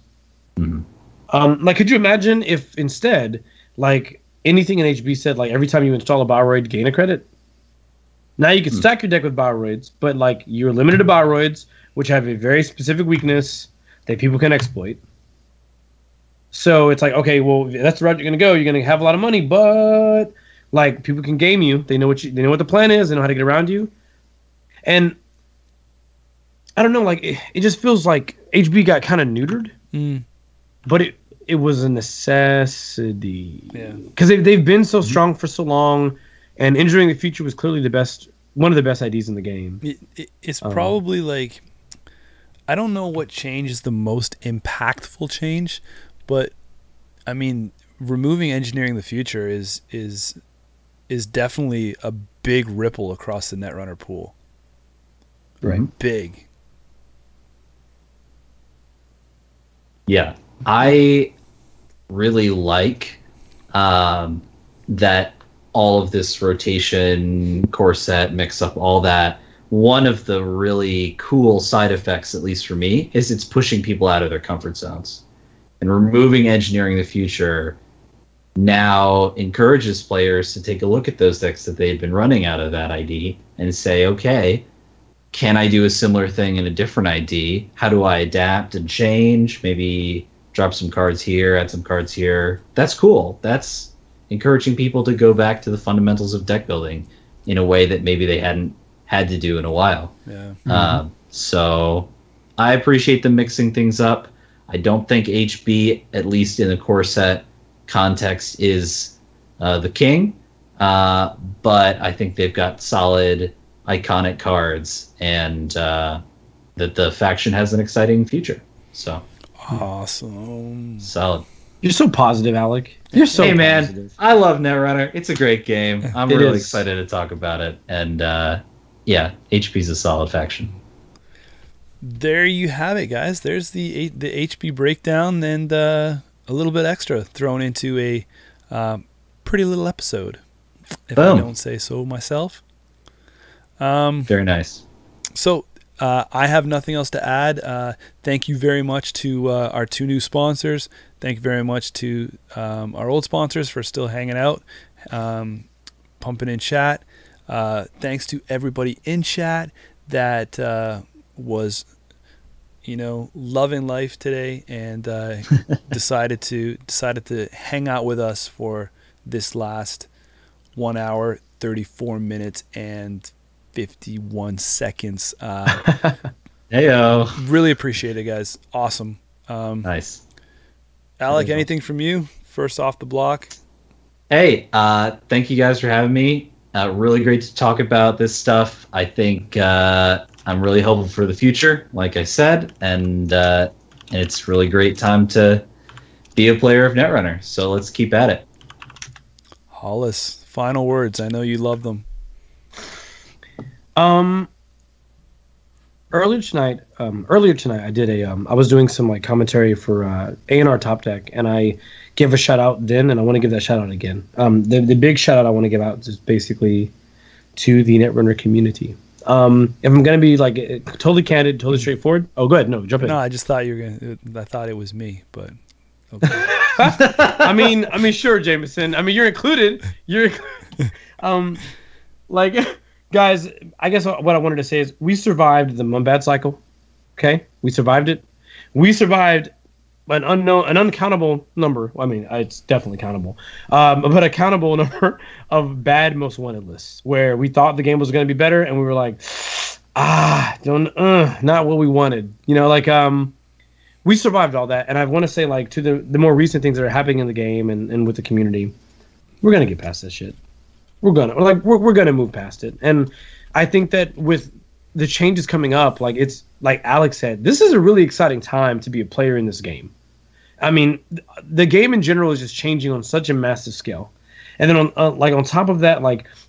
Like, could you imagine if instead, like, anything in HB said, like, every time you install a Bioroid, gain a credit? Now you can stack your deck with Bioroids, but, like, you're limited to Bioroids, which have a very specific weakness that people can exploit. So it's like, okay, well, that's the route you're going to go. You're going to have a lot of money, but, like, people can game you. They know what the plan is. They know how to get around you. And I don't know, like, it just feels like HB got kind of neutered. But it was a necessity. Yeah. Because they've been so strong for so long, and Engineering the Future was clearly one of the best IDs in the game. It's probably like, I don't know what change is the most impactful change, but I mean, removing Engineering the Future is definitely a big ripple across the Netrunner pool. Right. Big. Yeah, I really like that all of this rotation, core set, mix up, all that. One of the really cool side effects, at least for me, is it's pushing people out of their comfort zones. And removing Engineering the Future now encourages players to take a look at those decks that they had been running out of that ID and say, okay, can I do a similar thing in a different ID? How do I adapt and change? Maybe drop some cards here, add some cards here. That's cool. That's encouraging people to go back to the fundamentals of deck building in a way that maybe they hadn't had to do in a while. Yeah. So I appreciate them mixing things up. I don't think HB, at least in the core set context, is the king. But I think they've got solid, iconic cards, and that the faction has an exciting future. So awesome. Solid. You're so positive, Alec. You're so hey, man, positive. I love Netrunner. It's a great game. I'm really is. excited to talk about it. And yeah, HP's a solid faction. there you have it, guys. There's the HB breakdown and a little bit extra thrown into a pretty little episode, if I don't say so myself. Very nice. So I have nothing else to add. Thank you very much to our 2 new sponsors. Thank you very much to our old sponsors for still hanging out, pumping in chat. Thanks to everybody in chat that was, loving life today and decided to hang out with us for this last 1 hour, 34 minutes, and 51 seconds. Heyo. Really appreciate it, guys. Awesome. Nice. Alec, anything from you? First off the block. Hey, thank you guys for having me. Really great to talk about this stuff. I think I'm really hopeful for the future, like I said, and it's really great time to be a player of Netrunner. So let's keep at it. Hollis, final words. I know you love them. Earlier tonight, I did I was doing some commentary for A&R Top Deck, and I gave a shout out then, and I want to give that shout out again. The big shout out I want to give out is basically to the Netrunner community. If I'm gonna be totally candid, totally straightforward. Oh, go ahead. No, jump in. No, I just thought you were gonna. I thought it was me, but. Okay. I mean, sure, Jameson. I mean, you're included. Guys, I guess what I wanted to say is we survived the Mumbad cycle. Okay, we survived it. We survived an uncountable number. Well, I mean, it's definitely countable, but a countable number of bad most wanted lists where we thought the game was going to be better, and we were like, not what we wanted. We survived all that, and I want to say to the more recent things that are happening in the game and with the community, we're gonna get past this shit. We're gonna move past it, and I think that with the changes coming up, it's like Alex said, this is a really exciting time to be a player in this game. I mean, the game in general is just changing on such a massive scale, and then on top of that,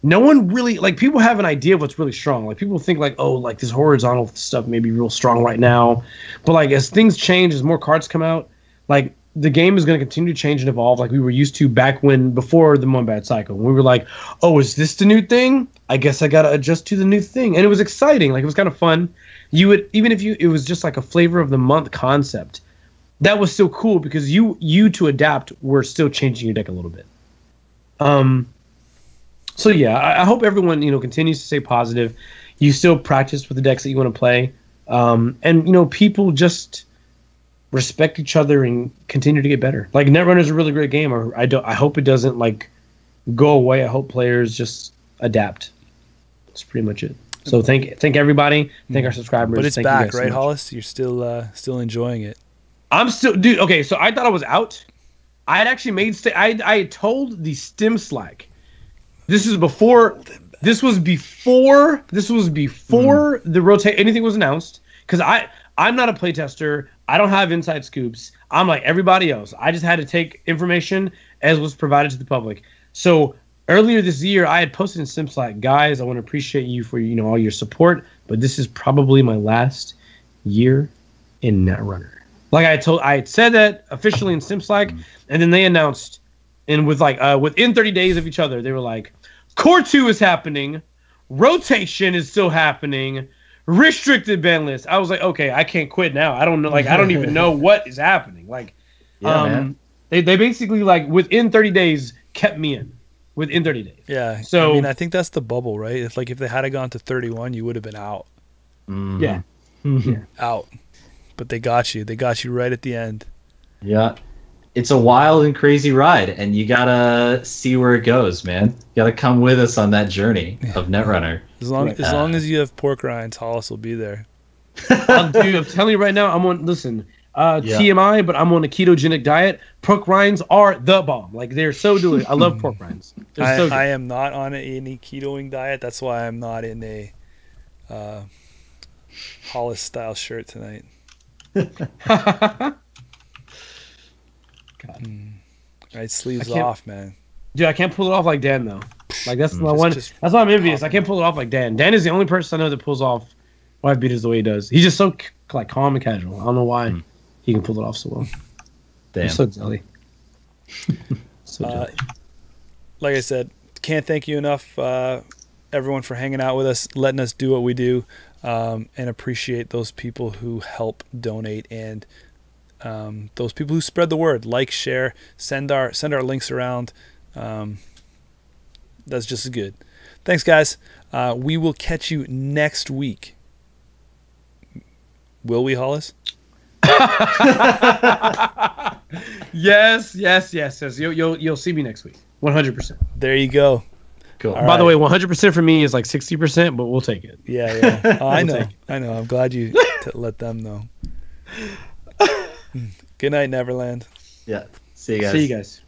no one really people have an idea of what's really strong. People think this horizontal stuff may be real strong right now, but as things change, as more cards come out, the game is going to continue to change and evolve like we were used to before the Mumbad cycle. We were like, oh, is this the new thing? I guess I got to adjust to the new thing. And it was exciting. It was kind of fun. It was just a flavor of the month concept. That was still cool because you to adapt were still changing your deck a little bit. So yeah, I hope everyone, continues to stay positive. You still practice with the decks that you want to play. And people just respect each other and continue to get better. Netrunner is a really great game. I hope it doesn't go away. I hope players just adapt. That's pretty much it. So thank everybody. Thank our subscribers. But it's thank back, so right, much. Hollis? You're still enjoying it. I'm still, dude. Okay, so I thought I was out. I had actually made. I had told the Stim Slack. This was before the rotate. Anything was announced because I'm not a playtester. I don't have inside scoops. I'm like everybody else. I just had to take information as was provided to the public. So earlier this year, I had posted in Stim Slack, guys, I want to appreciate you for all your support, but this is probably my last year in Netrunner. I had said that officially in Stim Slack, and then they announced, and within 30 days of each other, they were like, Core 2 is happening, rotation is still happening, restricted ban list. I was like, okay, I can't quit now. I don't know, I don't even know what is happening. Man. They basically within 30 days kept me in. Within 30 days. Yeah. So I think that's the bubble, right? If they had gone to 31, you would have been out. Mm-hmm. Yeah. Mm-hmm. Out. But they got you. They got you right at the end. Yeah. It's a wild and crazy ride, and you gotta see where it goes, man. You gotta come with us on that journey of Netrunner. As long as you have pork rinds, Hollis will be there. Dude, I'm telling you right now, TMI, but I'm on a ketogenic diet. Pork rinds are the bomb. They're so good. I love pork rinds. I am not on any ketoing diet. That's why I'm not in a Hollis style shirt tonight. God. Right, sleeves off, man. Dude, I can't pull it off like Dan though. That's my one. That's why I'm envious. I can't pull it off like Dan. Dan is the only person I know that pulls off why beaters the way he does. He's just so like calm and casual. I don't know why he can pull it off so well. Damn. I'm so jelly. So jelly. Like I said, can't thank you enough, everyone, for hanging out with us, letting us do what we do, and appreciate those people who help donate and those people who spread the word, like, share, send our links around. That's just as good. Thanks, guys. We will catch you next week. Will we, Hollis? Yes. You'll see me next week. 100%. There you go. Cool. All By the right. way, 100% for me is like 60%, but we'll take it. Yeah. Oh, I know. I'm glad you let them know. Good night, Neverland. Yeah. See you guys. See you guys.